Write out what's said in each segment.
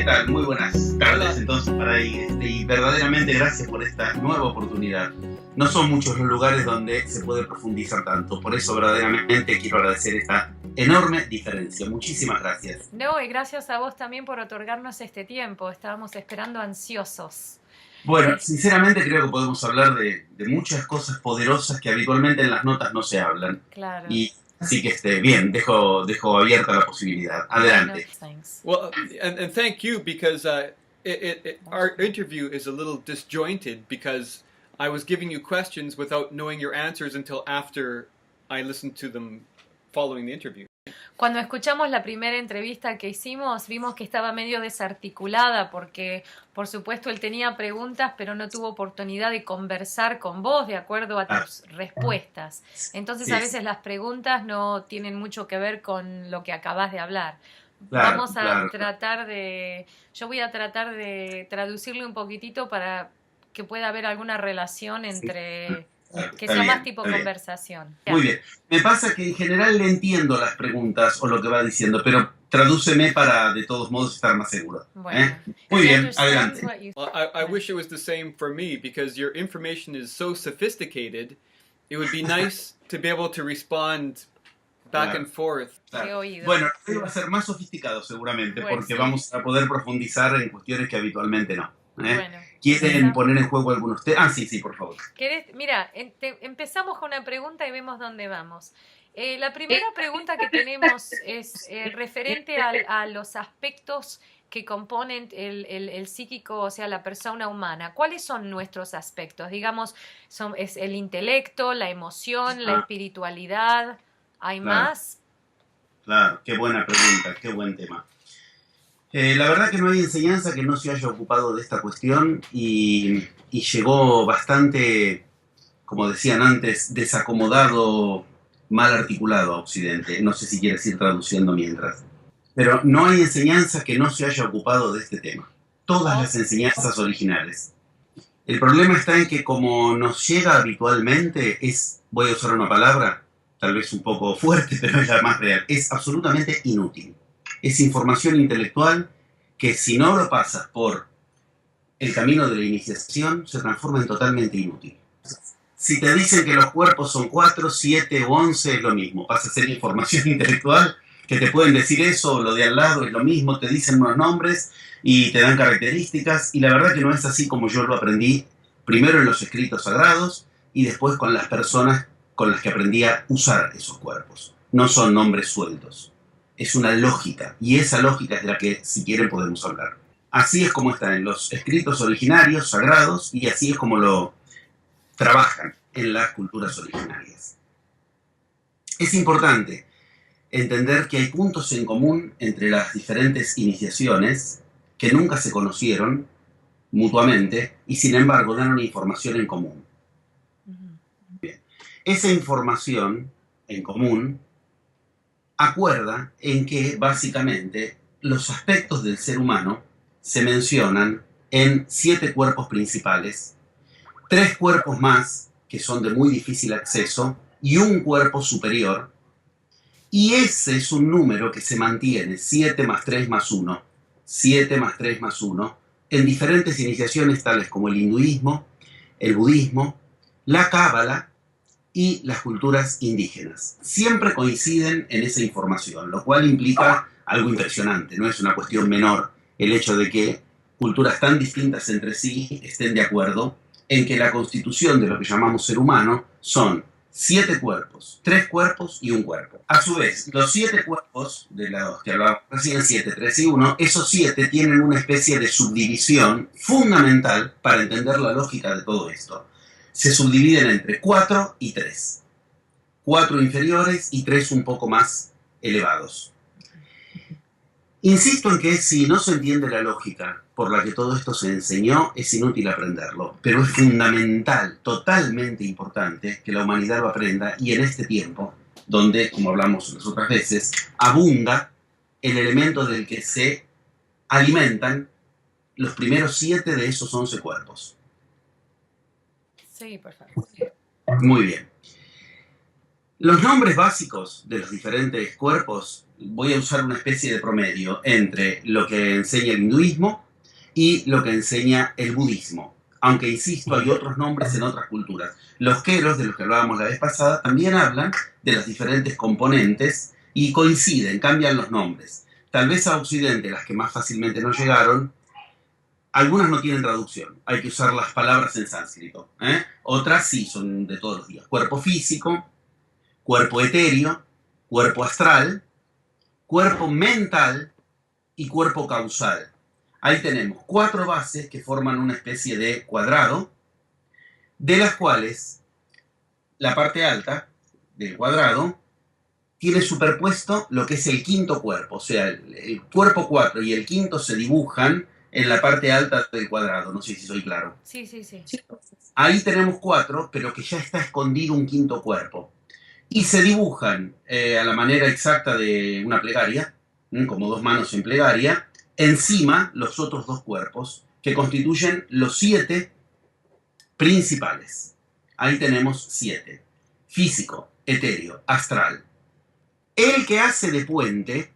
¿qué tal? Muy buenas tardes entonces para ahí. Y verdaderamente gracias por esta nueva oportunidad. No son muchos los lugares donde se puede profundizar tanto. Por eso verdaderamente quiero agradecer esta enorme diferencia. Muchísimas gracias. No, y gracias a vos también por otorgarnos este tiempo. Estábamos esperando ansiosos. Bueno, sinceramente creo que podemos hablar de muchas cosas poderosas que habitualmente en las notas no se hablan. Claro. Y así que bien, dejo abierta la posibilidad. Adelante. Well, and thank you, because our interview is a little disjointed because I was giving you questions without knowing your answers until after I listened to them following the interview. Cuando escuchamos la primera entrevista que hicimos, vimos que estaba medio desarticulada porque, por supuesto, él tenía preguntas, pero no tuvo oportunidad de conversar con vos de acuerdo a tus respuestas. Entonces, a veces las preguntas no tienen mucho que ver con lo que acabas de hablar. Vamos a tratar de... Yo voy a tratar de traducirle un poquitito para que pueda haber alguna relación entre... Que sea más tipo conversación. Muy bien. Me pasa que en general le entiendo las preguntas o lo que va diciendo, pero tradúceme para de todos modos estar más seguro. Bueno. Muy bien, adelante. Well, I wish it was the same for me, because your information is so sophisticated. It would be nice to be able to respond back and forth. Bueno, va a ser más sofisticado seguramente, porque vamos a poder profundizar en cuestiones que habitualmente no. Bueno, ¿Quieren poner en juego algunos temas? Sí, por favor. Mira, empezamos con una pregunta y vemos dónde vamos. La primera pregunta que tenemos es referente a los aspectos que componen el psíquico, o sea, la persona humana. ¿Cuáles son nuestros aspectos? Digamos, es el intelecto, la emoción, la espiritualidad. ¿Hay más? Claro, qué buena pregunta, qué buen tema. La verdad que no hay enseñanza que no se haya ocupado de esta cuestión y llegó bastante, como decían antes, desacomodado, mal articulado a Occidente. No sé si quieres ir traduciendo mientras. Pero no hay enseñanza que no se haya ocupado de este tema. Todas las enseñanzas originales. El problema está en que como nos llega habitualmente voy a usar una palabra, tal vez un poco fuerte, pero es la más real, es absolutamente inútil. Es información intelectual que si no lo pasas por el camino de la iniciación, se transforma en totalmente inútil. Si te dicen que los cuerpos son 4, 7 o 11, es lo mismo. Pasa a ser información intelectual que te pueden decir eso, o lo de al lado es lo mismo, te dicen unos nombres y te dan características, y la verdad que no es así como yo lo aprendí, primero en los escritos sagrados y después con las personas con las que aprendí a usar esos cuerpos. No son nombres sueltos. Es una lógica, y esa lógica es de la que, si quieren, podemos hablar. Así es como está en los escritos originarios, sagrados, y así es como lo trabajan en las culturas originarias. Es importante entender que hay puntos en común entre las diferentes iniciaciones que nunca se conocieron mutuamente y, sin embargo, dan una información en común. Bien. Esa información en común acuerda en que, básicamente, los aspectos del ser humano se mencionan en 7 cuerpos principales, 3 cuerpos más, que son de muy difícil acceso, y un cuerpo superior, y ese es un número que se mantiene, 7 más 3 más 1, 7 más 3 más 1, en diferentes iniciaciones tales como el hinduismo, el budismo, la cábala, y las culturas indígenas. Siempre coinciden en esa información, lo cual implica algo impresionante. No es una cuestión menor el hecho de que culturas tan distintas entre sí estén de acuerdo en que la constitución de lo que llamamos ser humano son 7 cuerpos, 3 cuerpos y un cuerpo. A su vez, los 7 cuerpos, de los que hablábamos recién, 7, 3 y 1, esos 7 tienen una especie de subdivisión fundamental para entender la lógica de todo esto. Se subdividen entre 4 y 3. 4 inferiores y 3 un poco más elevados. Insisto en que si no se entiende la lógica por la que todo esto se enseñó, es inútil aprenderlo. Pero es fundamental, totalmente importante, que la humanidad lo aprenda, y en este tiempo, donde, como hablamos las otras veces, abunda el elemento del que se alimentan los primeros 7 de esos 11 cuerpos. Sí, por favor. Muy bien. Los nombres básicos de los diferentes cuerpos, voy a usar una especie de promedio entre lo que enseña el hinduismo y lo que enseña el budismo. Aunque, insisto, hay otros nombres en otras culturas. Los queros, de los que hablábamos la vez pasada, también hablan de los diferentes componentes y coinciden, cambian los nombres. Tal vez a Occidente, las que más fácilmente nos llegaron, algunas no tienen traducción, hay que usar las palabras en sánscrito. Otras sí, son de todos los días. Cuerpo físico, cuerpo etéreo, cuerpo astral, cuerpo mental y cuerpo causal. Ahí tenemos 4 bases que forman una especie de cuadrado, de las cuales la parte alta del cuadrado tiene superpuesto lo que es el quinto cuerpo. O sea, el cuerpo 4 y el quinto se dibujan en la parte alta del cuadrado. No sé si soy claro. Sí, sí, sí. Ahí tenemos 4, pero que ya está escondido un quinto cuerpo. Y se dibujan a la manera exacta de una plegaria, como 2 manos en plegaria, encima los otros 2 cuerpos, que constituyen los 7 principales. Ahí tenemos 7. Físico, etéreo, astral. El que hace de puente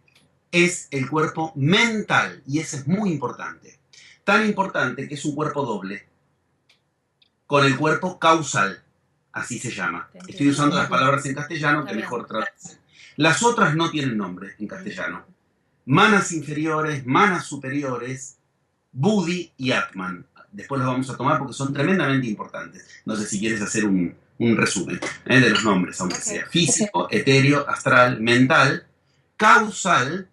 es el cuerpo mental, y ese es muy importante. Tan importante que es un cuerpo doble, con el cuerpo causal, así se llama. Estoy usando las palabras en castellano que mejor traducen. Las otras no tienen nombre en castellano. Manas inferiores, manas superiores, Buddhi y Atman. Después los vamos a tomar porque son tremendamente importantes. No sé si quieres hacer un resumen de los nombres, aunque sea físico, etéreo, astral, mental, causal,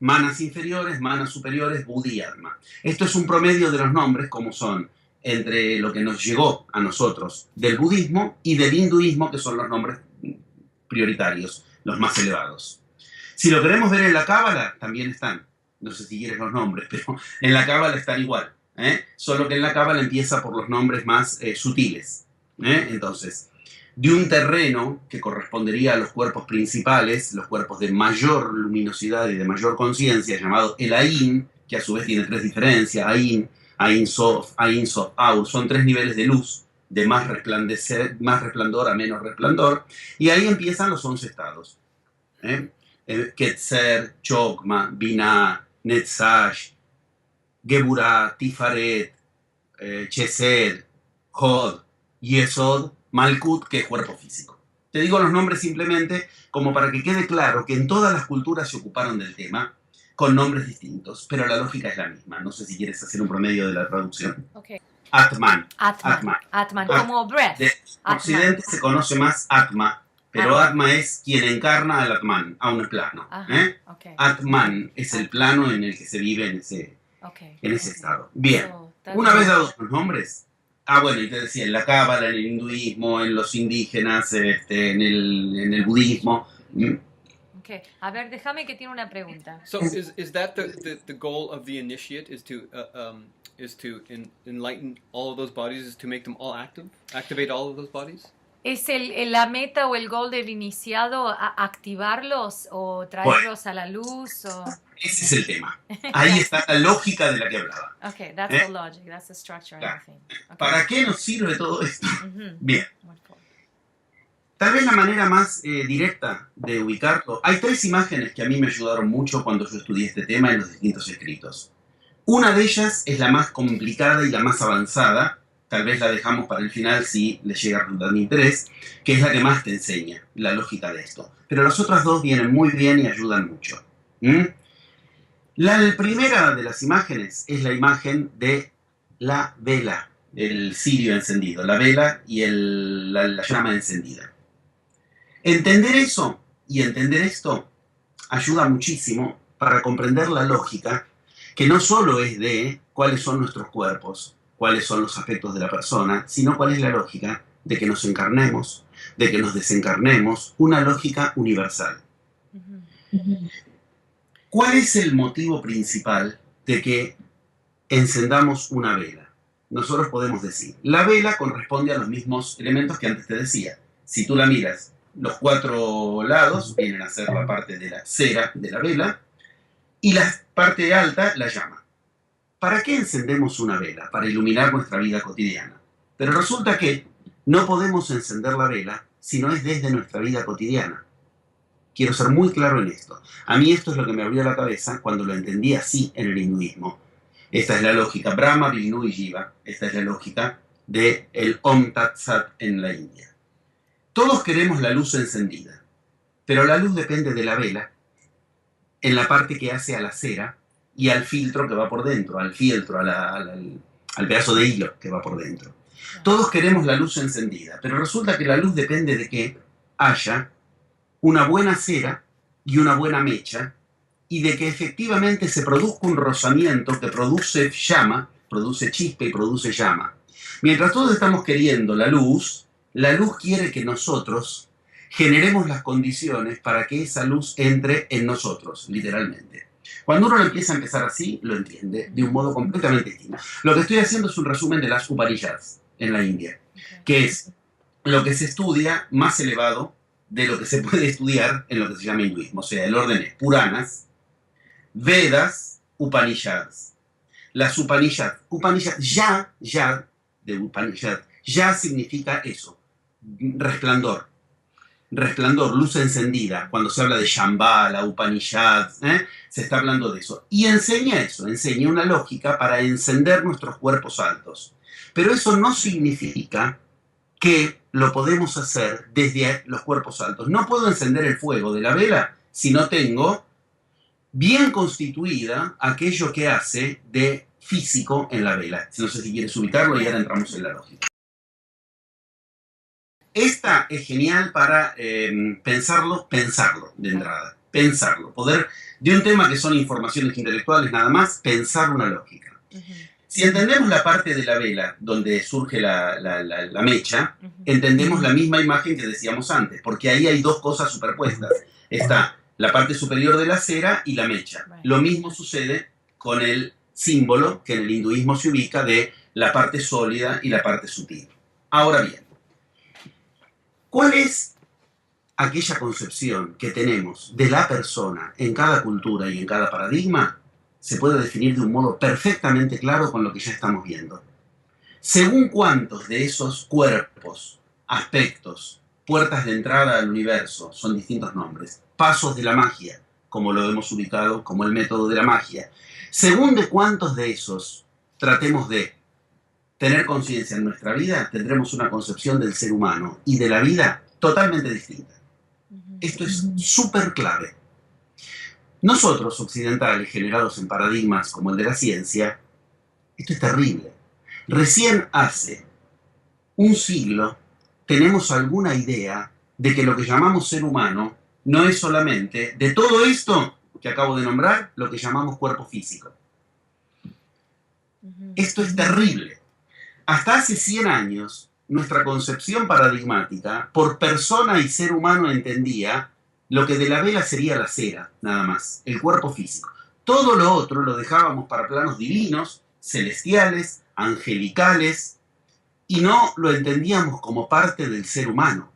manas inferiores, manas superiores, Buddhi y Atman. Esto es un promedio de los nombres como son entre lo que nos llegó a nosotros del budismo y del hinduismo, que son los nombres prioritarios, los más elevados. Si lo queremos ver en la Cábala, también están. No sé si quieres los nombres, pero en la Cábala están igual. Solo que en la Cábala empieza por los nombres más sutiles. Entonces, de un terreno que correspondería a los cuerpos principales, los cuerpos de mayor luminosidad y de mayor conciencia, llamado el Ain, que a su vez tiene 3 diferencias, Ain, Ain Sof, Aur, son 3 niveles de luz, de más resplandor a menos resplandor, y ahí empiezan los 11 estados. Ketzer, Chokma, Binah, Netzash, Geburah, Tifaret, Chesed, Hod, Yesod, Malkut, que es cuerpo físico. Te digo los nombres simplemente como para que quede claro que en todas las culturas se ocuparon del tema con nombres distintos, pero la lógica es la misma. No sé si quieres hacer un promedio de la traducción. Okay. Atman. Atman, como breath. De Occidente se conoce más Atma, pero Atma es quien encarna al Atman, a un plano. Okay. Atman es el plano en el que se vive en ese estado. Bien, una vez dados los nombres, bueno, y te decía, en la Cábala, en el hinduismo, en los indígenas, en el budismo. Okay. A ver, déjame que tiene una pregunta. So is that the goal of the initiate, is to enlighten all of those bodies, is to make them all activate all of those bodies? ¿Es la meta o el goal del iniciado activarlos o traerlos a la luz? O... Ese es el tema. Ahí está la lógica de la que hablaba. Okay, that's the logic, that's the structure. Claro. Okay. ¿Para qué nos sirve todo esto? Bien. Tal vez la manera más directa de ubicarlo, hay 3 imágenes que a mí me ayudaron mucho cuando yo estudié este tema en los distintos escritos. Una de ellas es la más complicada y la más avanzada, tal vez la dejamos para el final si les llega a resultar de interés, que es la que más te enseña la lógica de esto. Pero las otras 2 vienen muy bien y ayudan mucho. La primera de las imágenes es la imagen de la vela, el cirio encendido, la vela y la llama encendida. Entender eso y entender esto ayuda muchísimo para comprender la lógica, que no solo es de cuáles son nuestros cuerpos, cuáles son los aspectos de la persona, sino cuál es la lógica de que nos encarnemos, de que nos desencarnemos, una lógica universal. ¿Cuál es el motivo principal de que encendamos una vela? Nosotros podemos decir, la vela corresponde a los mismos elementos que antes te decía. Si tú la miras, los 4 lados vienen a ser la parte de la cera de la vela y la parte alta la llama. ¿Para qué encendemos una vela? Para iluminar nuestra vida cotidiana. Pero resulta que no podemos encender la vela sino es desde nuestra vida cotidiana. Quiero ser muy claro en esto. A mí esto es lo que me abrió la cabeza cuando lo entendí así en el hinduismo. Esta es la lógica Brahma, Vishnu y Shiva. Esta es la lógica del Om Tat Sat en la India. Todos queremos la luz encendida, pero la luz depende de la vela, en la parte que hace a la cera y al filtro que va por dentro, al fieltro, al pedazo de hilo que va por dentro. Todos queremos la luz encendida, pero resulta que la luz depende de que haya una buena cera y una buena mecha, y de que efectivamente se produzca un rozamiento que produce llama, produce chispa y produce llama. Mientras todos estamos queriendo la luz quiere que nosotros generemos las condiciones para que esa luz entre en nosotros, literalmente. Cuando uno lo empieza a empezar así, lo entiende de un modo completamente distinto. Lo que estoy haciendo es un resumen de las Upanishads en la India, que es lo que se estudia más elevado de lo que se puede estudiar en lo que se llama hinduismo. O sea, el orden es Puranas, Vedas, Upanishads. Las Upanishads, de Upanishad, ya significa eso, resplandor, luz encendida. Cuando se habla de Shambhala, Upanishad, se está hablando de eso. Y enseña eso, enseña una lógica para encender nuestros cuerpos altos. Pero eso no significa que lo podemos hacer desde los cuerpos altos. No puedo encender el fuego de la vela si no tengo bien constituida aquello que hace de físico en la vela. No sé si quieres ubicarlo y ahora entramos en la lógica. Esta es genial para pensarlo de entrada. Pensarlo. Poder, de un tema que son informaciones intelectuales nada más, pensar una lógica. Si entendemos la parte de la vela donde surge la mecha, entendemos la misma imagen que decíamos antes, porque ahí hay dos cosas superpuestas. Está la parte superior de la cera y la mecha. Lo mismo sucede con el símbolo que en el hinduismo se ubica de la parte sólida y la parte sutil. Ahora bien, ¿cuál es aquella concepción que tenemos de la persona en cada cultura y en cada paradigma? Se puede definir de un modo perfectamente claro con lo que ya estamos viendo. Según cuántos de esos cuerpos, aspectos, puertas de entrada al universo, son distintos nombres, pasos de la magia, como lo hemos ubicado como el método de la magia, según de cuántos de esos tratemos de tener conciencia en nuestra vida, tendremos una concepción del ser humano y de la vida totalmente distinta. Esto es súper clave. Nosotros, occidentales, generados en paradigmas como el de la ciencia, esto es terrible. Recién hace un siglo tenemos alguna idea de que lo que llamamos ser humano no es solamente de todo esto que acabo de nombrar, lo que llamamos cuerpo físico. Esto es terrible. Hasta hace 100 años, nuestra concepción paradigmática por persona y ser humano entendía lo que de la vela sería la cera, nada más, el cuerpo físico. Todo lo otro lo dejábamos para planos divinos, celestiales, angelicales, y no lo entendíamos como parte del ser humano.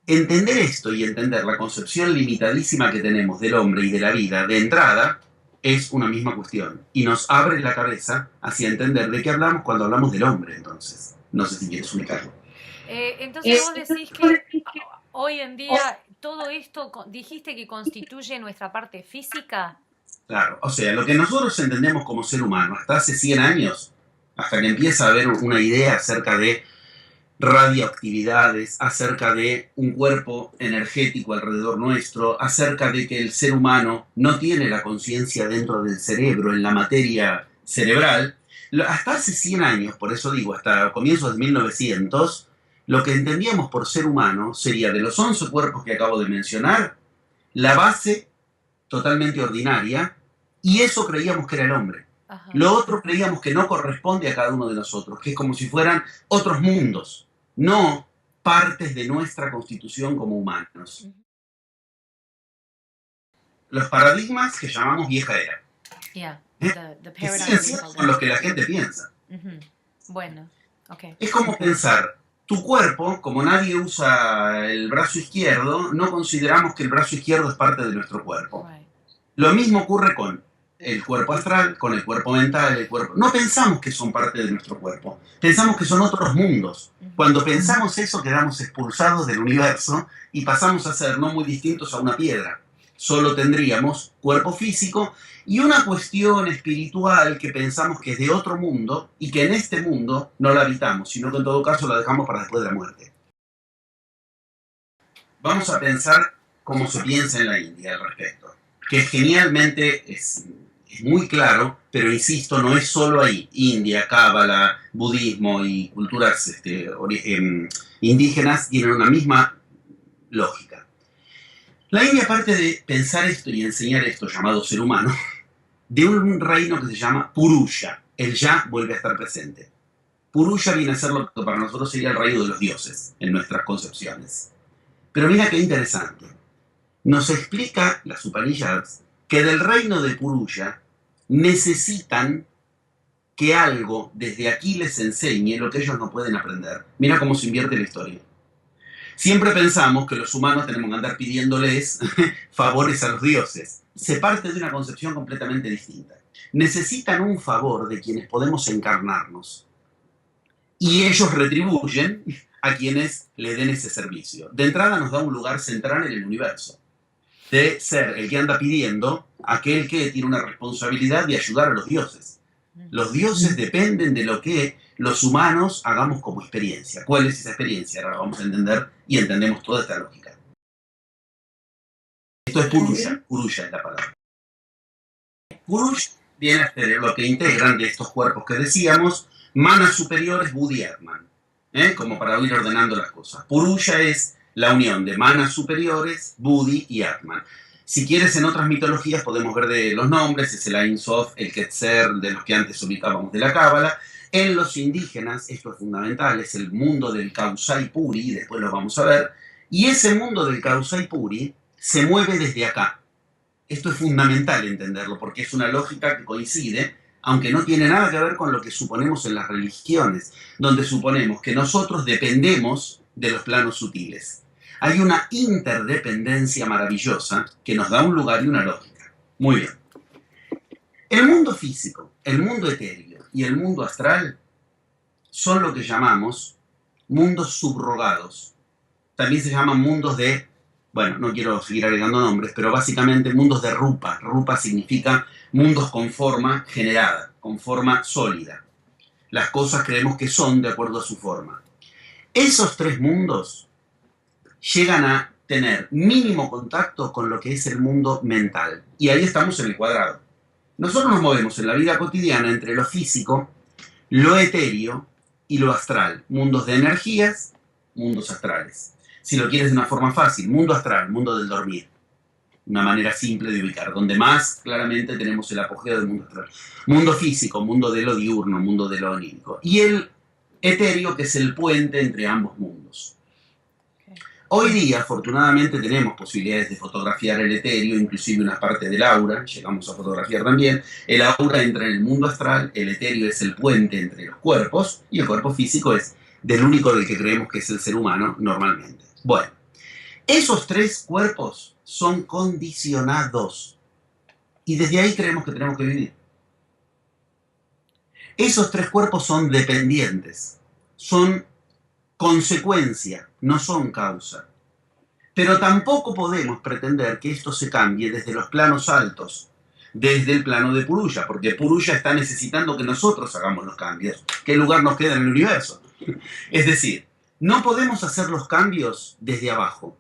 Entender esto y entender la concepción limitadísima que tenemos del hombre y de la vida de entrada es una misma cuestión, y nos abre la cabeza hacia entender de qué hablamos cuando hablamos del hombre, entonces. No sé si quieres ubicarlo. Entonces vos decís que hoy en día todo esto dijiste que constituye nuestra parte física. Claro, o sea, lo que nosotros entendemos como ser humano hasta hace 100 años, hasta que empieza a haber una idea acerca de radioactividades, acerca de un cuerpo energético alrededor nuestro, acerca de que el ser humano no tiene la conciencia dentro del cerebro, en la materia cerebral, hasta hace 100 años, por eso digo, hasta comienzos de 1900, lo que entendíamos por ser humano sería de los 11 cuerpos que acabo de mencionar, la base totalmente ordinaria, y eso creíamos que era el hombre. Ajá. Lo otro creíamos que no corresponde a cada uno de nosotros, que es como si fueran otros mundos, no partes de nuestra constitución como humanos. Los paradigmas que llamamos vieja era. Yeah, que siguen siendo con los que la gente piensa. Bueno, okay. Es como pensar, tu cuerpo, como nadie usa el brazo izquierdo, no consideramos que el brazo izquierdo es parte de nuestro cuerpo. Right. Lo mismo ocurre con el cuerpo astral, con el cuerpo mental, el cuerpo... No pensamos que son parte de nuestro cuerpo, pensamos que son otros mundos. Cuando pensamos eso, quedamos expulsados del universo y pasamos a ser no muy distintos a una piedra. Solo tendríamos cuerpo físico y una cuestión espiritual que pensamos que es de otro mundo y que en este mundo no la habitamos, sino que en todo caso la dejamos para después de la muerte. Vamos a pensar cómo se piensa en la India al respecto, que genialmente es muy claro, pero insisto, no es solo ahí. India, Cábala, budismo y culturas indígenas tienen una misma lógica. La India, aparte de pensar esto y enseñar esto llamado ser humano, de un reino que se llama Purusha. El ya vuelve a estar presente. Purusha viene a ser lo que para nosotros sería el reino de los dioses en nuestras concepciones. Pero mira qué interesante. Nos explica las Upanishads que del reino de Purusha necesitan que algo desde aquí les enseñe lo que ellos no pueden aprender. Mira cómo se invierte la historia. Siempre pensamos que los humanos tenemos que andar pidiéndoles favores a los dioses. Se parte de una concepción completamente distinta. Necesitan un favor de quienes podemos encarnarnos. Y ellos retribuyen a quienes le den ese servicio. De entrada nos da un lugar central en el universo. De ser el que anda pidiendo aquel que tiene una responsabilidad de ayudar a los dioses. Los dioses dependen de lo que los humanos hagamos como experiencia. ¿Cuál es esa experiencia? Ahora vamos a entender y entendemos toda esta lógica. Esto es Purusha. Purusha es la palabra. Purusha viene a ser lo que integran de estos cuerpos que decíamos, manas superiores, Buddhi y Atman. Como para ir ordenando las cosas. Purusha es la unión de manas superiores, Buddhi y Atman. Si quieres, en otras mitologías podemos ver de los nombres, es el Ein Sof, el Ketzer, de los que antes ubicábamos de la Cábala. En los indígenas, esto es fundamental, es el mundo del Kausai Puri, después lo vamos a ver, y ese mundo del Kausai Puri se mueve desde acá. Esto es fundamental entenderlo, porque es una lógica que coincide, aunque no tiene nada que ver con lo que suponemos en las religiones, donde suponemos que nosotros dependemos de los planos sutiles. Hay una interdependencia maravillosa que nos da un lugar y una lógica. Muy bien. El mundo físico, el mundo etéreo y el mundo astral son lo que llamamos mundos subrogados. También se llaman mundos de, bueno, no quiero seguir agregando nombres, pero básicamente mundos de rupa. Rupa significa mundos con forma generada, con forma sólida. Las cosas creemos que son de acuerdo a su forma. Esos tres mundos llegan a tener mínimo contacto con lo que es el mundo mental. Y ahí estamos en el cuadrado. Nosotros nos movemos en la vida cotidiana entre lo físico, lo etéreo y lo astral. Mundos de energías, mundos astrales. Si lo quieres de una forma fácil, mundo astral, mundo del dormir. Una manera simple de ubicar, donde más claramente tenemos el apogeo del mundo astral. Mundo físico, mundo de lo diurno, mundo de lo onírico. Y el etéreo, que es el puente entre ambos mundos. Hoy día, afortunadamente, tenemos posibilidades de fotografiar el etéreo, inclusive una parte del aura, llegamos a fotografiar también. El aura entra en el mundo astral, el etéreo es el puente entre los cuerpos, y el cuerpo físico es del único del que creemos que es el ser humano normalmente. Bueno, esos tres cuerpos son condicionados, y desde ahí creemos que tenemos que vivir. Esos tres cuerpos son dependientes, son consecuencia, no son causa. Pero tampoco podemos pretender que esto se cambie desde los planos altos, desde el plano de Purusha, porque Purusha está necesitando que nosotros hagamos los cambios. ¿Qué lugar nos queda en el universo? Es decir, no podemos hacer los cambios desde abajo,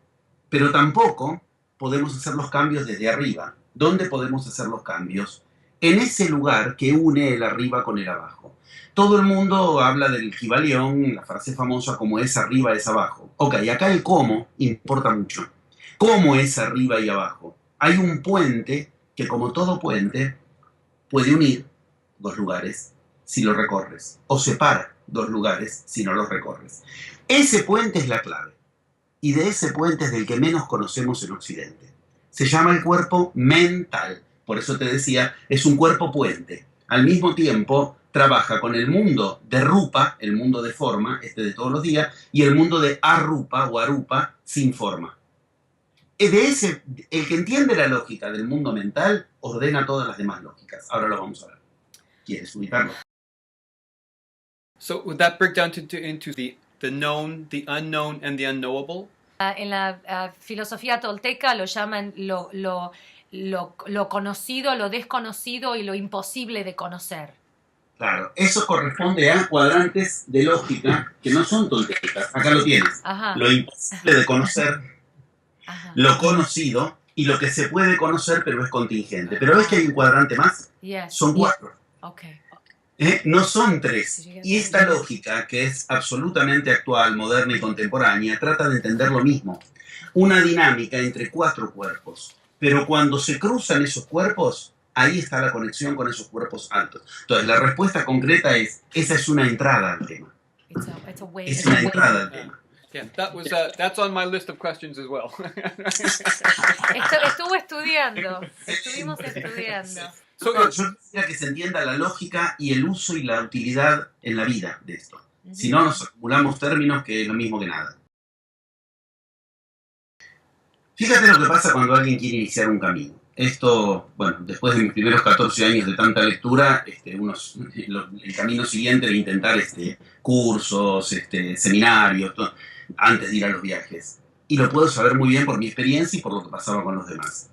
pero tampoco podemos hacer los cambios desde arriba. ¿Dónde podemos hacer los cambios? En ese lugar que une el arriba con el abajo. Todo el mundo habla del Kybalión, la frase famosa como es arriba es abajo. Ok, acá el cómo importa mucho. ¿Cómo es arriba y abajo? Hay un puente que, como todo puente, puede unir dos lugares si lo recorres, o separa dos lugares si no los recorres. Ese puente es la clave, y de ese puente es del que menos conocemos en Occidente. Se llama el cuerpo mental, por eso te decía, es un cuerpo puente. Al mismo tiempo, trabaja con el mundo de rupa, el mundo de forma, este de todos los días, y el mundo de arupa o arupa, sin forma. el que entiende la lógica del mundo mental ordena todas las demás lógicas. Ahora lo vamos a ver. ¿Quieres ubicarlo? So would that break down into the known, the unknown, and the unknowable? En la filosofía tolteca lo llaman lo conocido, lo desconocido y lo imposible de conocer. Claro, eso corresponde a cuadrantes de lógica que no son toltecas. Acá lo tienes. Ajá. Lo imposible de conocer, Ajá. lo conocido y lo que se puede conocer pero es contingente. Pero ves que hay un cuadrante más. Yes. Son 4. Okay. No son 3. Y esta lógica, que es absolutamente actual, moderna y contemporánea, trata de entender lo mismo. Una dinámica entre 4 cuerpos. Pero cuando se cruzan esos cuerpos, ahí está la conexión con esos cuerpos altos. Entonces, la respuesta concreta es, esa es una entrada al tema. Es una entrada al tema. Yeah, that's on my list of questions as well. Estuvo estudiando. Estuvimos estudiando. Yo quisiera que se entienda la lógica y el uso y la utilidad en la vida de esto. Si no, nos acumulamos términos que es lo mismo que nada. Fíjate lo que pasa cuando alguien quiere iniciar un camino. Esto, bueno, después de mis primeros 14 años de tanta lectura, el camino siguiente era intentar cursos, seminarios, antes de ir a los viajes. Y lo puedo saber muy bien por mi experiencia y por lo que pasaba con los demás.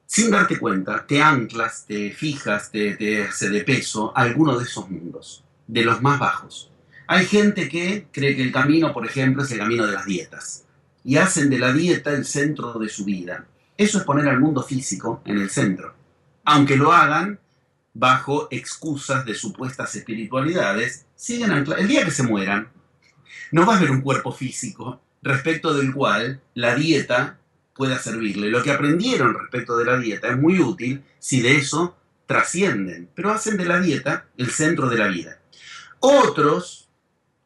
Sin darte cuenta, te anclas, te fijas, te hace de peso a alguno de esos mundos, de los más bajos. Hay gente que cree que el camino, por ejemplo, es el camino de las dietas. Y hacen de la dieta el centro de su vida. Eso es poner al mundo físico en el centro. Aunque lo hagan bajo excusas de supuestas espiritualidades, siguen anclados. El día que se mueran, no va a haber un cuerpo físico respecto del cual la dieta pueda servirle. Lo que aprendieron respecto de la dieta es muy útil si de eso trascienden, pero hacen de la dieta el centro de la vida. Otros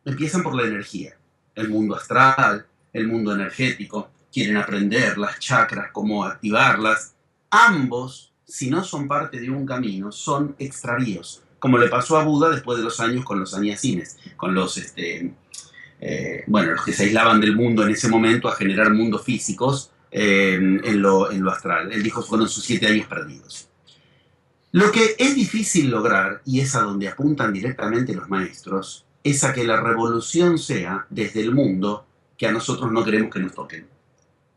empiezan por la energía, el mundo astral, el mundo energético, quieren aprender las chakras, cómo activarlas. Ambos, si no son parte de un camino, son extravíos, como le pasó a Buda después de los años con los sannyasines, con los los que se aislaban del mundo en ese momento a generar mundos físicos en lo astral. Él dijo que fueron sus 7 años perdidos. Lo que es difícil lograr, y es a donde apuntan directamente los maestros, es a que la revolución sea desde el mundo que a nosotros no queremos que nos toquen.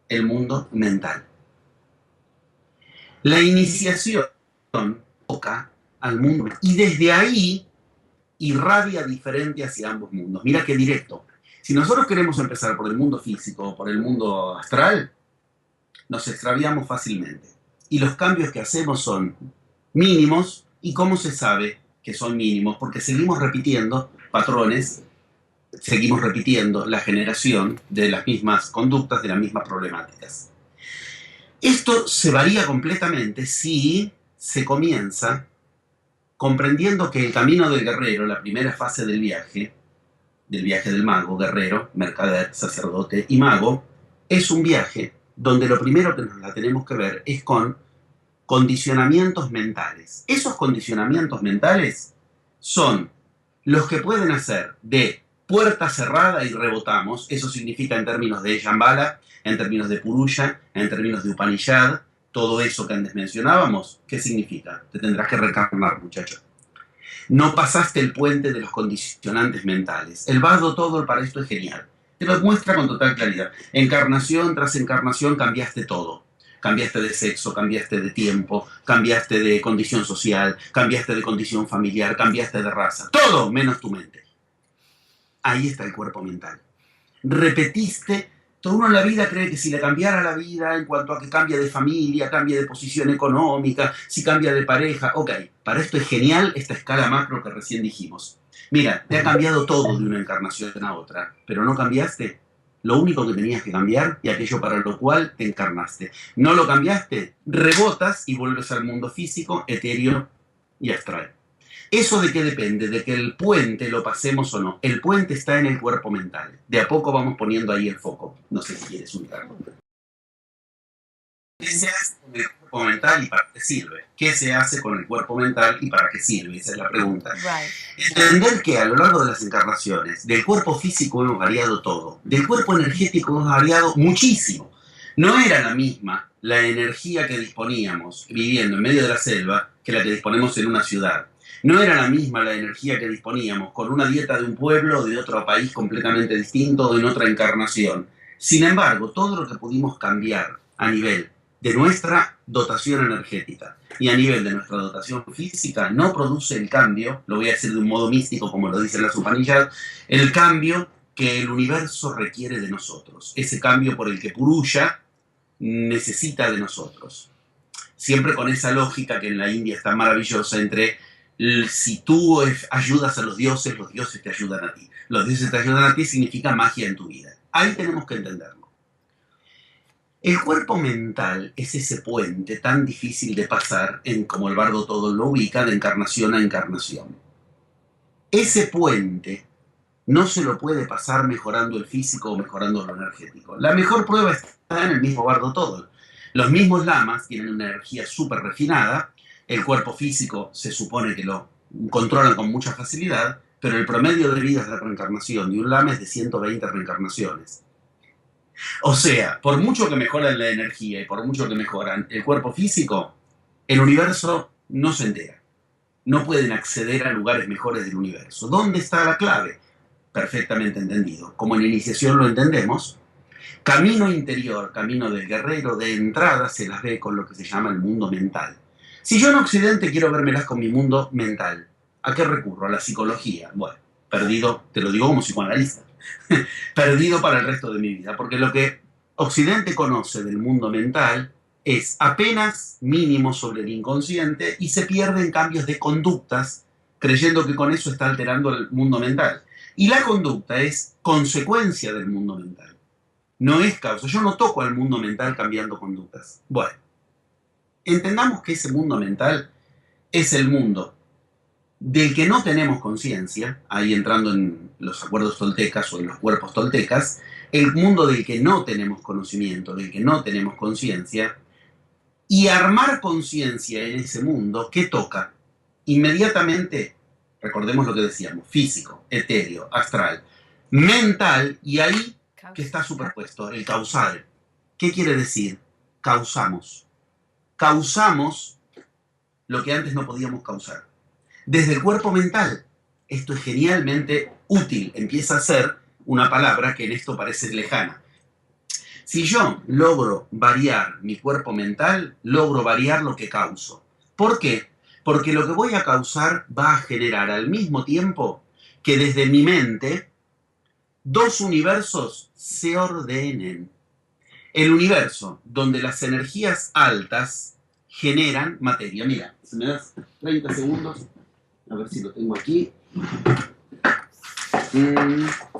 El mundo mental. La iniciación toca al mundo y desde ahí irradia diferente hacia ambos mundos. Mira qué directo. Si nosotros queremos empezar por el mundo físico o por el mundo astral, nos extraviamos fácilmente. Y los cambios que hacemos son mínimos. ¿Y cómo se sabe que son mínimos? Porque seguimos repitiendo patrones, seguimos repitiendo la generación de las mismas conductas, de las mismas problemáticas. Esto se varía completamente si se comienza comprendiendo que el camino del guerrero, la primera fase del viaje del mago, guerrero, mercader, sacerdote y mago, es un viaje donde lo primero que nos la tenemos que ver es con condicionamientos mentales. Esos condicionamientos mentales son los que pueden hacer de puerta cerrada y rebotamos, eso significa en términos de Shambhala, en términos de Purusha, en términos de Upanishad, todo eso que antes mencionábamos, ¿qué significa? Te tendrás que reencarnar, muchacho. No pasaste el puente de los condicionantes mentales. El Vado todo para esto es genial. Te lo muestra con total claridad. Encarnación tras encarnación cambiaste todo. Cambiaste de sexo, cambiaste de tiempo, cambiaste de condición social, cambiaste de condición familiar, cambiaste de raza. Todo menos tu mente. Ahí está el cuerpo mental. Repetiste. Todo uno en la vida cree que si le cambiara la vida en cuanto a que cambia de familia, cambia de posición económica, si cambia de pareja, ok, para esto es genial esta escala macro que recién dijimos. Mira, te ha cambiado todo de una encarnación a otra, pero no cambiaste lo único que tenías que cambiar y aquello para lo cual te encarnaste. No lo cambiaste, rebotas y vuelves al mundo físico, etéreo y astral. ¿Eso de qué depende? De que el puente lo pasemos o no. El puente está en el cuerpo mental. De a poco vamos poniendo ahí el foco. No sé si quieres ubicarlo. ¿Qué se hace con el cuerpo mental y para qué sirve? ¿Qué se hace con el cuerpo mental y para qué sirve? Esa es la pregunta. Entender que a lo largo de las encarnaciones, del cuerpo físico hemos variado todo. Del cuerpo energético hemos variado muchísimo. No era la misma la energía que disponíamos viviendo en medio de la selva que la que disponemos en una ciudad. No era la misma la energía que disponíamos con una dieta de un pueblo o de otro país completamente distinto o en otra encarnación. Sin embargo, todo lo que pudimos cambiar a nivel de nuestra dotación energética y a nivel de nuestra dotación física no produce el cambio, lo voy a decir de un modo místico como lo dice la Upanishads, el cambio que el universo requiere de nosotros, ese cambio por el que Purusha necesita de nosotros. Siempre con esa lógica que en la India está maravillosa entre si tú ayudas a los dioses te ayudan a ti. Los dioses te ayudan a ti significa magia en tu vida. Ahí tenemos que entenderlo. El cuerpo mental es ese puente tan difícil de pasar, como el bardo todo lo ubica, de encarnación a encarnación. Ese puente no se lo puede pasar mejorando el físico o mejorando lo energético. La mejor prueba está en el mismo bardo todo. Los mismos lamas tienen una energía súper refinada, el cuerpo físico se supone que lo controlan con mucha facilidad, pero el promedio de vidas de reencarnación de un lama es de 120 reencarnaciones. O sea, por mucho que mejoran la energía y por mucho que mejoran el cuerpo físico, el universo no se entera. No pueden acceder a lugares mejores del universo. ¿Dónde está la clave? Perfectamente entendido. Como en la iniciación lo entendemos, camino interior, camino del guerrero, de entrada se las ve con lo que se llama el mundo mental. Si yo en Occidente quiero vérmelas con mi mundo mental, ¿a qué recurro? A la psicología. Bueno, perdido, te lo digo como psicoanalista, perdido para el resto de mi vida, porque lo que Occidente conoce del mundo mental es apenas mínimo sobre el inconsciente y se pierde en cambios de conductas, creyendo que con eso está alterando el mundo mental. Y la conducta es consecuencia del mundo mental, no es causa. Yo no toco al mundo mental cambiando conductas. Bueno, entendamos que ese mundo mental es el mundo del que no tenemos conciencia, ahí entrando en los acuerdos toltecas o en los cuerpos toltecas, el mundo del que no tenemos conocimiento, del que no tenemos conciencia, y armar conciencia en ese mundo, ¿qué toca? Inmediatamente, recordemos lo que decíamos, físico, etéreo, astral, mental, y ahí que está superpuesto, el causal. ¿Qué quiere decir? Causamos. Causamos lo que antes no podíamos causar. Desde el cuerpo mental. Esto es genialmente útil. Empieza a ser una palabra que en esto parece lejana. Si yo logro variar mi cuerpo mental, logro variar lo que causo. ¿Por qué? Porque lo que voy a causar va a generar al mismo tiempo que desde mi mente dos universos se ordenen. El universo donde las energías altas generan materia. Mira, si me das 30 segundos, a ver si lo tengo aquí.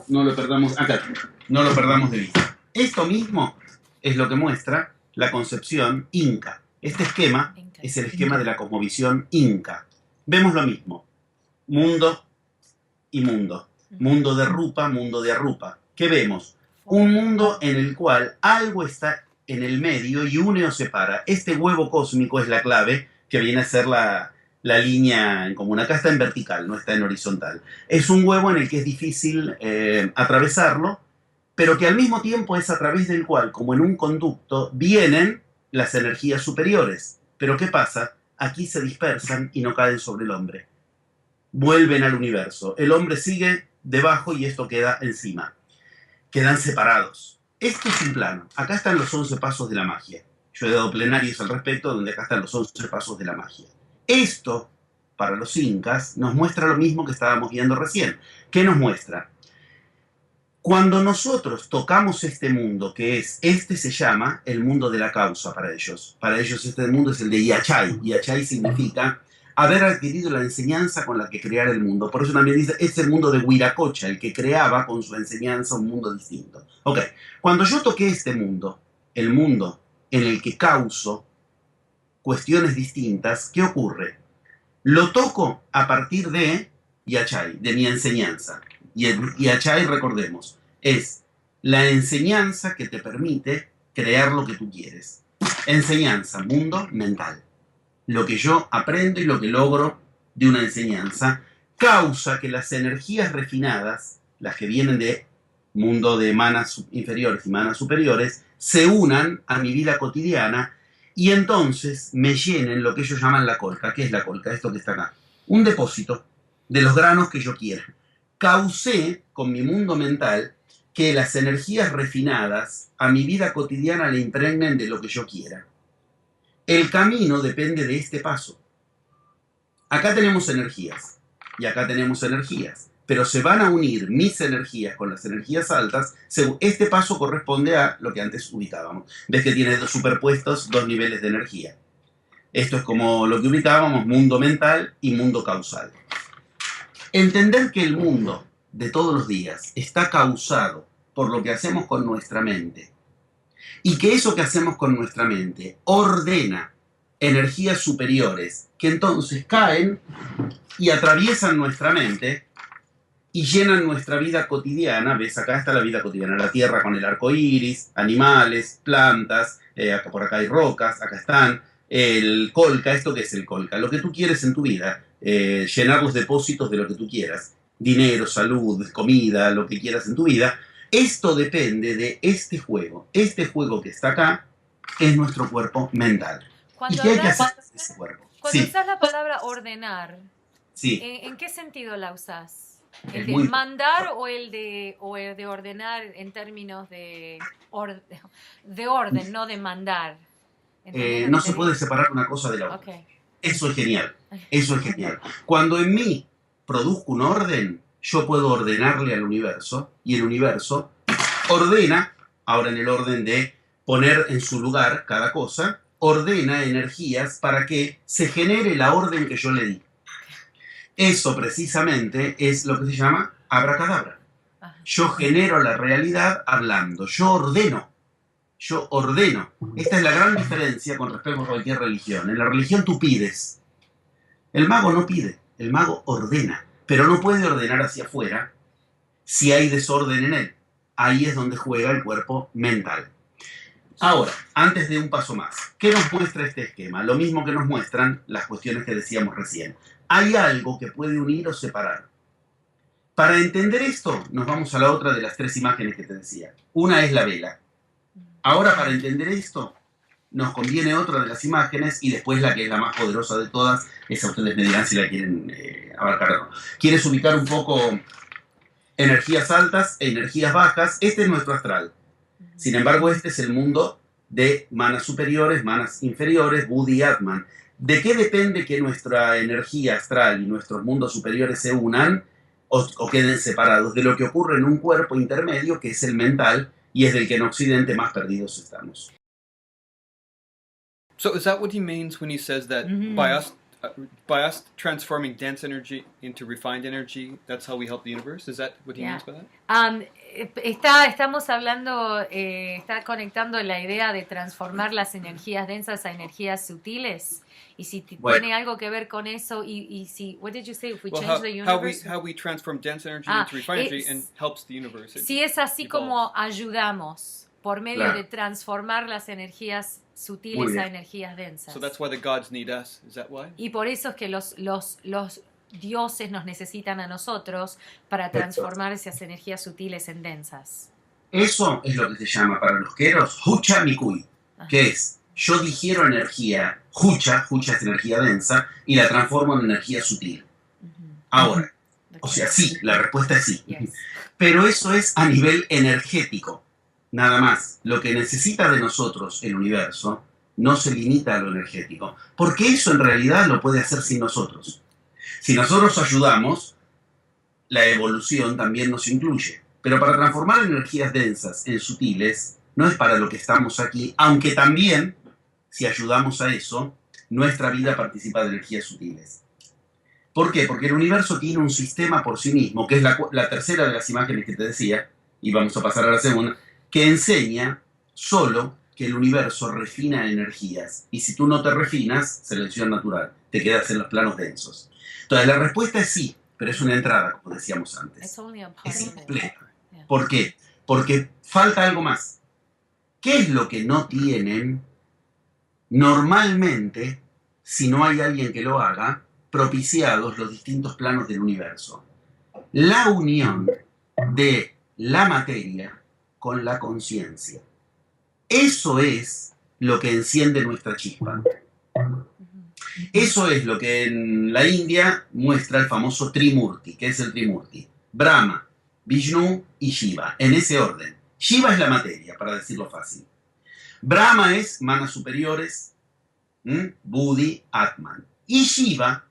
No lo perdamos, acá, no lo perdamos de vista. Esto mismo es lo que muestra la concepción inca. Este esquema es el esquema de la cosmovisión inca. Vemos lo mismo, mundo y mundo. Mundo de Rupa, mundo de Arupa. ¿Qué vemos? Un mundo en el cual algo está en el medio y une o separa. Este huevo cósmico es la clave que viene a ser la línea en común. Acá está en vertical, no está en horizontal. Es un huevo en el que es difícil atravesarlo, pero que al mismo tiempo es a través del cual, como en un conducto, vienen las energías superiores. Pero ¿qué pasa? Aquí se dispersan y no caen sobre el hombre. Vuelven al universo. El hombre sigue debajo y esto queda encima. Quedan separados. Esto es un plano. Acá están los 11 pasos de la magia. Yo he dado plenarios al respecto donde acá están los 11 pasos de la magia. Esto, para los incas, nos muestra lo mismo que estábamos viendo recién. ¿Qué nos muestra? Cuando nosotros tocamos este mundo, que es, este se llama el mundo de la causa para ellos. Para ellos este mundo es el de Yachay. Yachay significa haber adquirido la enseñanza con la que crear el mundo. Por eso también dice, es el mundo de Huiracocha, el que creaba con su enseñanza un mundo distinto. Ok, cuando yo toqué este mundo, el mundo en el que causo cuestiones distintas, ¿qué ocurre? Lo toco a partir de Yachay, de mi enseñanza. Y Yachay, recordemos, es la enseñanza que te permite crear lo que tú quieres. Enseñanza, mundo mental. Lo que yo aprendo y lo que logro de una enseñanza causa que las energías refinadas, las que vienen de mundo de manas inferiores y manas superiores, se unan a mi vida cotidiana y entonces me llenen lo que ellos llaman la colca. ¿Qué es la colca? Esto que está acá. Un depósito de los granos que yo quiera. Causé con mi mundo mental que las energías refinadas a mi vida cotidiana le impregnen de lo que yo quiera. El camino depende de este paso. Acá tenemos energías y acá tenemos energías, pero se van a unir mis energías con las energías altas. Este paso corresponde a lo que antes ubicábamos. Ves que tiene superpuestos dos niveles de energía. Esto es como lo que ubicábamos, mundo mental y mundo causal. Entender que el mundo de todos los días está causado por lo que hacemos con nuestra mente y que eso que hacemos con nuestra mente ordena energías superiores que entonces caen y atraviesan nuestra mente y llenan nuestra vida cotidiana. ¿Ves? Acá está la vida cotidiana, la tierra con el arco iris, animales, plantas, por acá hay rocas, acá están, el colca. ¿Esto qué es el colca? Lo que tú quieres en tu vida, llenar los depósitos de lo que tú quieras, dinero, salud, comida, lo que quieras en tu vida. Esto depende de este juego. Este juego que está acá es nuestro cuerpo mental. ¿Y qué hay que hacer con ese cuerpo? Cuando usas la palabra ordenar, sí. ¿En qué sentido la usas? ¿El Es de muy... mandar o el de ordenar en términos de orden, no de mandar? No se puede separar una cosa de la otra. Okay. Eso es genial. Eso es genial. Cuando en mí produzco un orden, yo puedo ordenarle al universo y el universo ordena, ahora en el orden de poner en su lugar cada cosa, ordena energías para que se genere la orden que yo le di. Eso precisamente es lo que se llama abracadabra. Yo genero la realidad hablando, yo ordeno. Esta es la gran diferencia con respecto a cualquier religión. En la religión tú pides. El mago no pide, el mago ordena, pero no puede ordenar hacia afuera si hay desorden en él. Ahí es donde juega el cuerpo mental. Ahora, antes de un paso más, ¿qué nos muestra este esquema? Lo mismo que nos muestran las cuestiones que decíamos recién. Hay algo que puede unir o separar. Para entender esto, nos vamos a la otra de las tres imágenes que te decía. Una es la vela. Ahora, para entender esto, nos conviene otra de las imágenes y después la que es la más poderosa de todas. Esa ustedes me dirán si la quieren abarcar o no. ¿Quieres ubicar un poco energías altas e energías bajas? Este es nuestro astral. Sin embargo, este es el mundo de manas superiores, manas inferiores, Buddhi y Atman. ¿De qué depende que nuestra energía astral y nuestros mundos superiores se unan o queden separados? De lo que ocurre en un cuerpo intermedio, que es el mental, y es del que en Occidente más perdidos estamos. So is that what he means when he says that by us transforming dense energy into refined energy, that's how we help the universe? Is that what he means by that? Estamos hablando, está conectando la idea de transformar las energías densas a energías sutiles. Y si tiene algo que ver con eso, y si, what did you say, if we change the universe? How we transform dense energy into refined energy and helps the universe. Si es así como ayudamos por medio de transformar las energías sutiles a energías densas. So that's why the gods need us. Is that why? Y por eso es que los dioses nos necesitan a nosotros para transformar esas energías sutiles en densas. Eso es lo que se llama para los queros Hucha Mikui, que es yo digiero energía, Hucha es energía densa, y la transformo en energía sutil. Ahora, o sea, sí, la respuesta es sí. Yes. Pero eso es a nivel energético, nada más. Lo que necesita de nosotros el universo no se limita a lo energético, porque eso en realidad lo puede hacer sin nosotros. Si nosotros ayudamos, la evolución también nos incluye. Pero para transformar energías densas en sutiles, no es para lo que estamos aquí, aunque también, si ayudamos a eso, nuestra vida participa de energías sutiles. ¿Por qué? Porque el universo tiene un sistema por sí mismo, que es la tercera de las imágenes que te decía, y vamos a pasar a la segunda, que enseña solo que el universo refina energías. Y si tú no te refinas, selección natural, te quedas en los planos densos. Entonces la respuesta es sí, pero es una entrada, como decíamos antes. Es incompleta. ¿Por qué? Porque falta algo más. ¿Qué es lo que no tienen normalmente, si no hay alguien que lo haga, propiciados los distintos planos del universo? La unión de la materia con la conciencia. Eso es lo que enciende nuestra chispa. Eso es lo que en la India muestra el famoso Trimurti. ¿Qué es el Trimurti? Brahma, Vishnu y Shiva, en ese orden. Shiva es la materia, para decirlo fácil. Brahma es manas superiores, Buddhi, Atman. Y Shiva,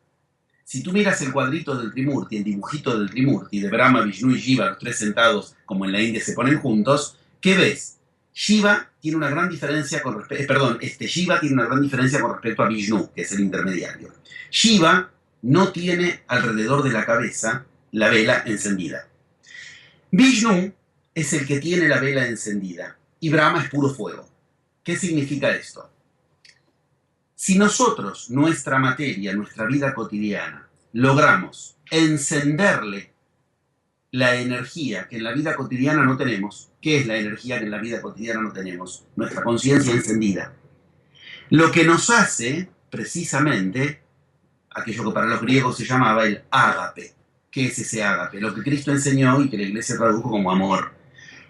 si tú miras el cuadrito del Trimurti, el dibujito del Trimurti, de Brahma, Vishnu y Shiva, los tres sentados como en la India se ponen juntos, ¿qué ves? Shiva tiene una gran diferencia con respecto, Shiva tiene una gran diferencia con respecto a Vishnu, que es el intermediario. Shiva no tiene alrededor de la cabeza la vela encendida. Vishnu es el que tiene la vela encendida y Brahma es puro fuego. ¿Qué significa esto? Si nosotros, nuestra materia, nuestra vida cotidiana, logramos encenderle la energía que en la vida cotidiana no tenemos, ¿qué es la energía que en la vida cotidiana no tenemos? Nuestra conciencia encendida. Lo que nos hace, precisamente, aquello que para los griegos se llamaba el ágape. ¿Qué es ese ágape? Lo que Cristo enseñó y que la Iglesia tradujo como amor.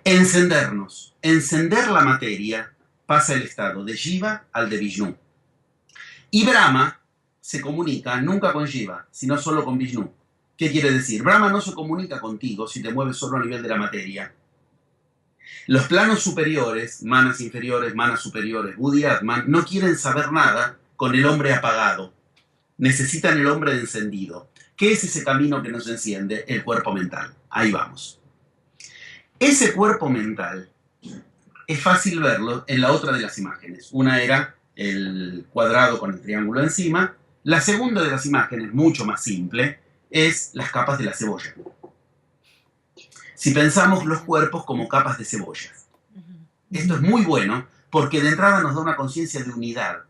Encendernos. Encender la materia pasa el estado de Shiva al de Vishnu. Y Brahma se comunica nunca con Shiva, sino solo con Vishnu. ¿Qué quiere decir? Brahma no se comunica contigo si te mueves solo a nivel de la materia. Los planos superiores, manas inferiores, manas superiores, Buddhi, Atman, no quieren saber nada con el hombre apagado. Necesitan el hombre encendido. ¿Qué es ese camino que nos enciende? El cuerpo mental. Ahí vamos. Ese cuerpo mental es fácil verlo en la otra de las imágenes. Una era el cuadrado con el triángulo encima. La segunda de las imágenes, mucho más simple, es las capas de la cebolla. Si pensamos los cuerpos como capas de cebollas. Esto es muy bueno porque de entrada nos da una conciencia de unidad.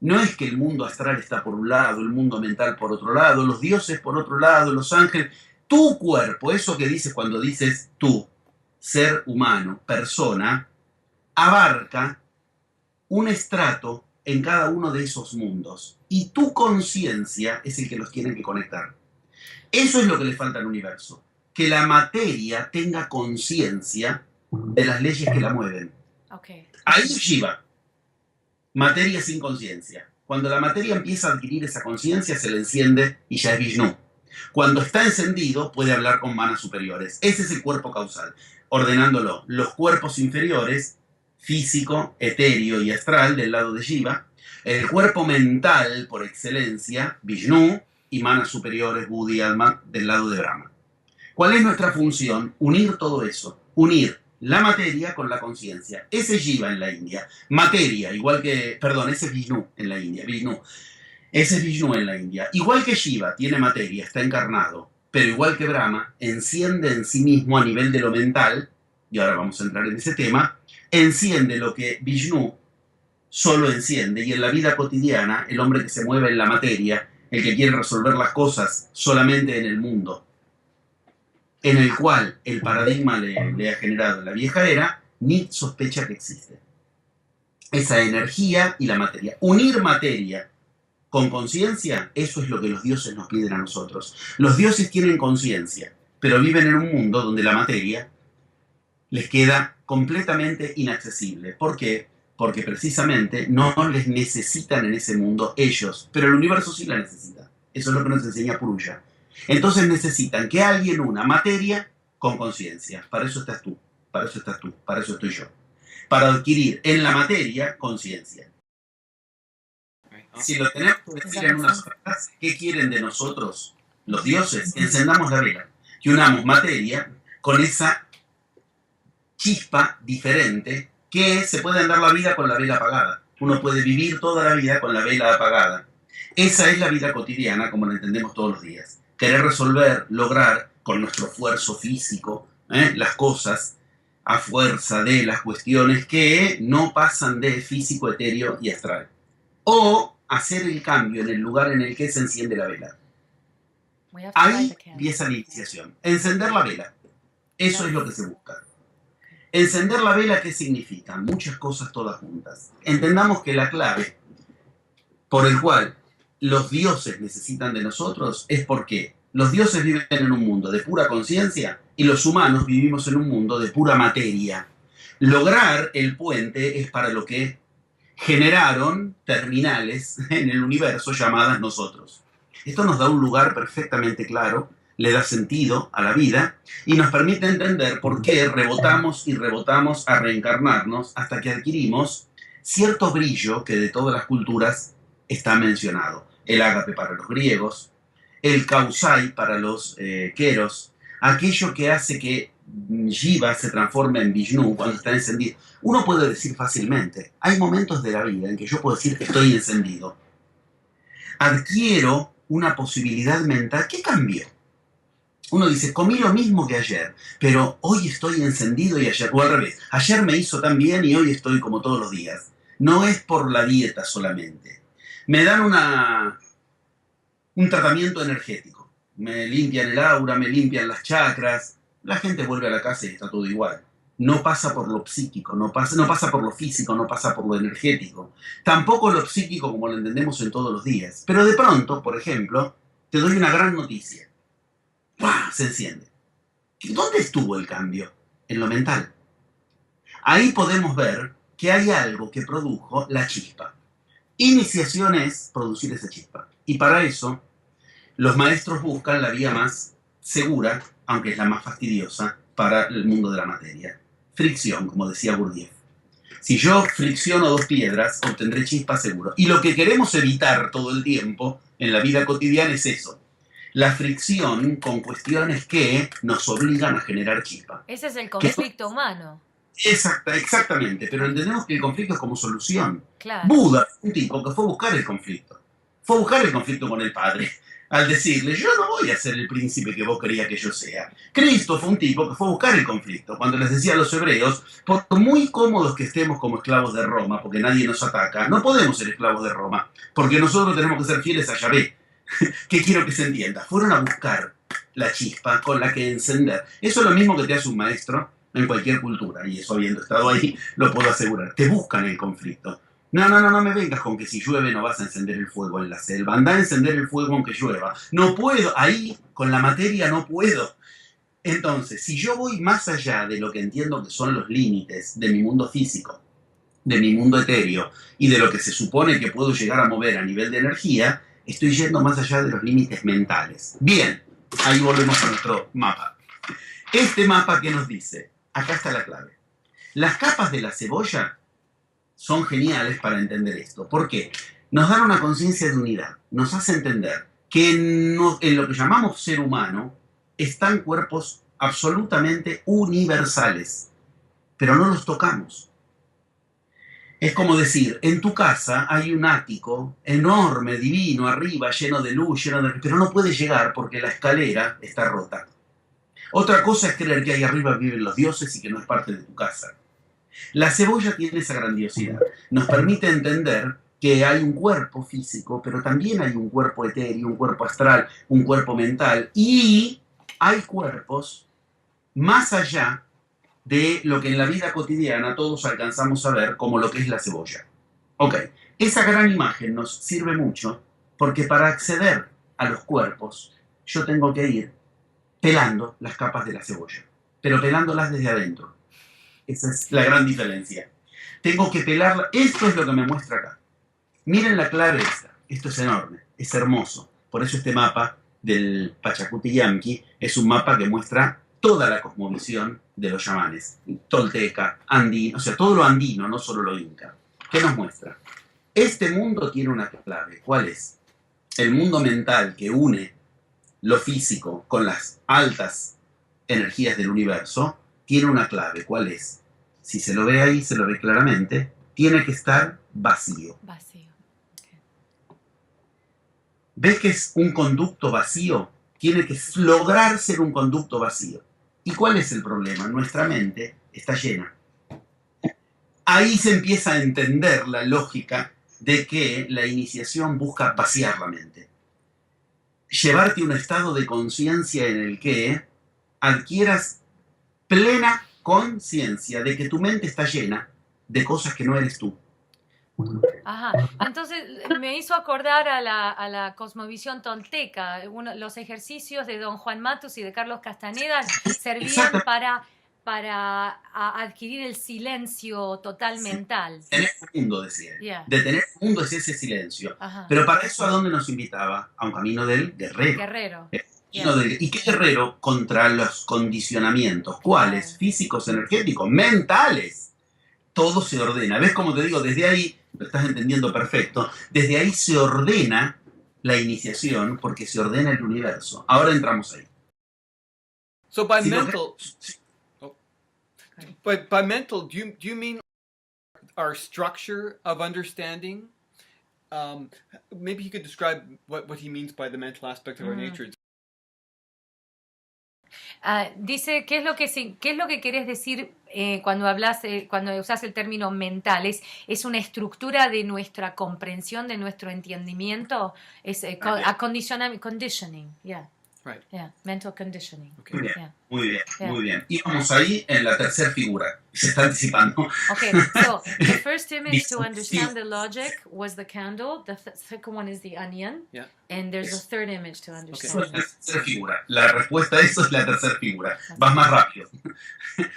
No es que el mundo astral está por un lado, el mundo mental por otro lado, los dioses por otro lado, los ángeles. Tu cuerpo, eso que dices cuando dices tú, ser humano, persona, abarca un estrato en cada uno de esos mundos. Y tu conciencia es el que los tiene que conectar. Eso es lo que le falta al universo. Que la materia tenga conciencia de las leyes que la mueven. Okay. Ahí es Shiva. Materia sin conciencia. Cuando la materia empieza a adquirir esa conciencia, se le enciende y ya es Vishnu. Cuando está encendido, puede hablar con manas superiores. Ese es el cuerpo causal. Ordenándolo. Los cuerpos inferiores, físico, etéreo y astral, del lado de Shiva. El cuerpo mental, por excelencia, Vishnu. Y manas superiores, Buddhi, Atman, del lado de Brahma. ¿Cuál es nuestra función? Unir todo eso. Unir la materia con la conciencia. Ese es Shiva en la India. Materia, igual que... Perdón, ese es Vishnu en la India. Vishnu. Ese es Vishnu en la India. Igual que Shiva, tiene materia, está encarnado. Pero igual que Brahma, enciende en sí mismo a nivel de lo mental, y ahora vamos a entrar en ese tema, enciende lo que Vishnu solo enciende. Y en la vida cotidiana, el hombre que se mueve en la materia, el que quiere resolver las cosas solamente en el mundo, en el cual el paradigma le ha generado en la vieja era, ni sospecha que existe. Esa energía y la materia. Unir materia con conciencia, eso es lo que los dioses nos piden a nosotros. Los dioses tienen conciencia, pero viven en un mundo donde la materia les queda completamente inaccesible. ¿Por qué? Porque precisamente no les necesitan en ese mundo ellos, pero el universo sí la necesita. Eso es lo que nos enseña Purusha. Entonces necesitan que alguien una materia con conciencia. Para eso estás tú, para eso estás tú, para eso estoy yo. Para adquirir en la materia conciencia. Si lo tenemos que decir en unas frases, ¿qué quieren de nosotros los dioses? Encendamos la vela, que unamos materia con esa chispa diferente que se puede andar la vida con la vela apagada. Uno puede vivir toda la vida con la vela apagada. Esa es la vida cotidiana como la entendemos todos los días. Querer resolver, lograr con nuestro esfuerzo físico las cosas a fuerza de las cuestiones que no pasan de físico, etéreo y astral. O hacer el cambio en el lugar en el que se enciende la vela. Ahí empieza la iniciación. Encender la vela. Eso es lo que se busca. Encender la vela, ¿qué significa? Muchas cosas todas juntas. Entendamos que la clave por el cual los dioses necesitan de nosotros es porque Los dioses viven en un mundo de pura conciencia y los humanos vivimos en un mundo de pura materia. Lograr el puente es para lo que generaron terminales en el universo llamadas nosotros. Esto nos da un lugar perfectamente claro, le da sentido a la vida y nos permite entender por qué rebotamos y rebotamos a reencarnarnos hasta que adquirimos cierto brillo que de todas las culturas está mencionado. El ágape para los griegos, el kausai para los queros, aquello que hace que Shiva se transforme en Vishnu cuando está encendido. Uno puede decir fácilmente, hay momentos de la vida en que yo puedo decir que estoy encendido. Adquiero una posibilidad mental. ¿Qué cambió? Uno dice, comí lo mismo que ayer, pero hoy estoy encendido y ayer, o al revés, ayer me hizo tan bien y hoy estoy como todos los días. No es por la dieta solamente. Me dan un tratamiento energético. Me limpian el aura, me limpian las chakras. La gente vuelve a la casa y está todo igual. No pasa por lo psíquico, no pasa por lo físico, no pasa por lo energético. Tampoco lo psíquico como lo entendemos en todos los días. Pero de pronto, por ejemplo, te doy una gran noticia. ¡Pah! Se enciende. ¿Dónde estuvo el cambio? En lo mental. Ahí podemos ver que hay algo que produjo la chispa. Iniciación es producir esa chispa. Y para eso, los maestros buscan la vía más segura, aunque es la más fastidiosa, para el mundo de la materia. Fricción, como decía Gurdjieff. Si yo fricciono dos piedras, obtendré chispa seguro. Y lo que queremos evitar todo el tiempo en la vida cotidiana es eso. La fricción con cuestiones que nos obligan a generar chispa. Ese es el conflicto humano. Exactamente, pero entendemos que el conflicto es como solución. Claro. Buda, un tipo que fue a buscar el conflicto. Fue a buscar el conflicto con el padre. Al decirle, yo no voy a ser el príncipe que vos querías que yo sea. Cristo fue un tipo que fue a buscar el conflicto. Cuando les decía a los hebreos, por muy cómodos que estemos como esclavos de Roma, porque nadie nos ataca, no podemos ser esclavos de Roma, porque nosotros tenemos que ser fieles a Yahvé. ¿Qué quiero que se entienda? Fueron a buscar la chispa con la que encender. Eso es lo mismo que te hace un maestro en cualquier cultura, y eso habiendo estado ahí, lo puedo asegurar. Te buscan el conflicto. No me vengas con que si llueve no vas a encender el fuego en la selva. Anda a encender el fuego aunque llueva. No puedo, ahí con la materia no puedo. Entonces, si yo voy más allá de lo que entiendo que son los límites de mi mundo físico, de mi mundo etéreo, y de lo que se supone que puedo llegar a mover a nivel de energía, estoy yendo más allá de los límites mentales. Bien, ahí volvemos a nuestro mapa. Este mapa que nos dice, acá está la clave. Las capas de la cebolla son geniales para entender esto. ¿Por qué? Nos dan una conciencia de unidad. Nos hace entender que en lo que llamamos ser humano están cuerpos absolutamente universales, pero no los tocamos. Es como decir, en tu casa hay un ático enorme, divino, arriba, lleno de luz, pero no puedes llegar porque la escalera está rota. Otra cosa es creer que ahí arriba viven los dioses y que no es parte de tu casa. La cebolla tiene esa grandiosidad. Nos permite entender que hay un cuerpo físico, pero también hay un cuerpo etéreo, un cuerpo astral, un cuerpo mental. Y hay cuerpos más allá de lo que en la vida cotidiana todos alcanzamos a ver como lo que es la cebolla. Ok, esa gran imagen nos sirve mucho porque para acceder a los cuerpos yo tengo que ir pelando las capas de la cebolla, pero pelándolas desde adentro. Esa es la gran diferencia. Tengo que pelarla. Esto es lo que me muestra acá. Miren la clave esta. Esto es enorme, es hermoso. Por eso este mapa del Pachacuti-Yamqui es un mapa que muestra toda la cosmovisión de los chamanes. Tolteca, andino, o sea, todo lo andino, no solo lo inca. ¿Qué nos muestra? Este mundo tiene una clave. ¿Cuál es? El mundo mental que une lo físico con las altas energías del universo tiene una clave. ¿Cuál es? Si se lo ve ahí, se lo ve claramente, tiene que estar vacío. Vacío. Okay. ¿Ves que es un conducto vacío? Tiene que lograr ser un conducto vacío. ¿Y cuál es el problema? Nuestra mente está llena. Ahí se empieza a entender la lógica de que la iniciación busca vaciar la mente. Llevarte a un estado de conciencia en el que adquieras plena conciencia de que tu mente está llena de cosas que no eres tú. Ajá. Entonces me hizo acordar a la cosmovisión tolteca. Los ejercicios de don Juan Matus y de Carlos Castaneda servían Exactamente. para adquirir el silencio total mental. Detener el mundo, decía él. Yeah. Detener el mundo es ese silencio. Ajá. Pero para eso, ¿a dónde nos invitaba? A un camino del guerrero. Guerrero. Camino ¿Y qué guerrero? Contra los condicionamientos. ¿Cuáles? Físicos, energéticos, mentales. Todo se ordena. ¿Ves cómo te digo? Desde ahí, lo estás entendiendo perfecto, desde ahí se ordena la iniciación porque se ordena el universo. Ahora entramos ahí. So by Si lo mental, que- but by mental, do you mean our structure of understanding? Maybe he could describe what he means by the mental aspect of our nature. Dice, ¿qué es lo que querés decir cuando hablas, cuando usas el término mental? ¿Es una estructura de nuestra comprensión, de nuestro entendimiento? Es conditioning, yeah. Right. Yeah, mental conditioning. Okay. Muy bien, Yeah. muy bien, Yeah. muy bien. Y vamos ahí en la tercera figura. Se está anticipando. Okay, so the first image to understand the logic was the candle. The second one is the onion. Yeah. And there's a third image to Eso understand. es la tercera figura. La respuesta a eso es la tercera figura. Vas más rápido.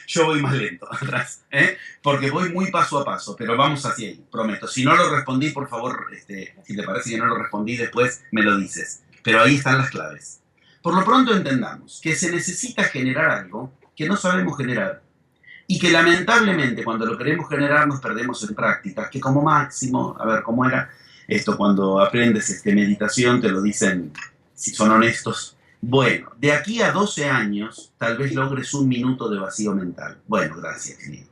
Yo voy más lento atrás. Porque voy muy paso a paso, pero vamos hacia ahí, prometo. Si no lo respondí, por favor, si te parece que no lo respondí después, me lo dices. Pero ahí están las claves. Por lo pronto entendamos que se necesita generar algo que no sabemos generar y que lamentablemente cuando lo queremos generar nos perdemos en prácticas que como máximo, a ver cómo era esto cuando aprendes meditación te lo dicen si son honestos. Bueno, de aquí a 12 años tal vez logres un minuto de vacío mental. Bueno, gracias, querido.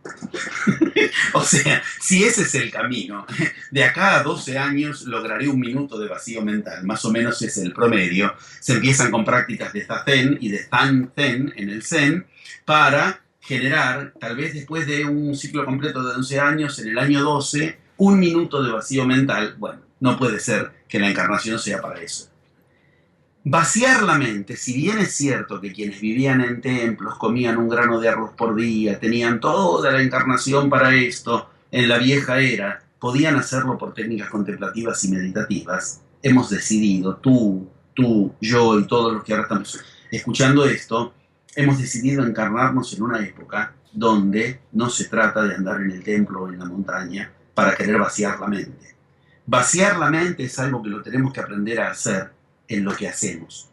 O sea, si ese es el camino, de acá a 12 años lograré un minuto de vacío mental, más o menos es el promedio. Se empiezan con prácticas de Zazen y de Zen en el Zen para generar, tal vez después de un ciclo completo de 11 años, en el año 12, un minuto de vacío mental. Bueno, no puede ser que la encarnación sea para eso. Vaciar la mente, si bien es cierto que quienes vivían en templos comían un grano de arroz por día, tenían toda la encarnación para esto, en la vieja era, podían hacerlo por técnicas contemplativas y meditativas, hemos decidido, tú, yo y todos los que ahora estamos escuchando esto, hemos decidido encarnarnos en una época donde no se trata de andar en el templo o en la montaña para querer vaciar la mente. Vaciar la mente es algo que lo tenemos que aprender a hacer en lo que hacemos.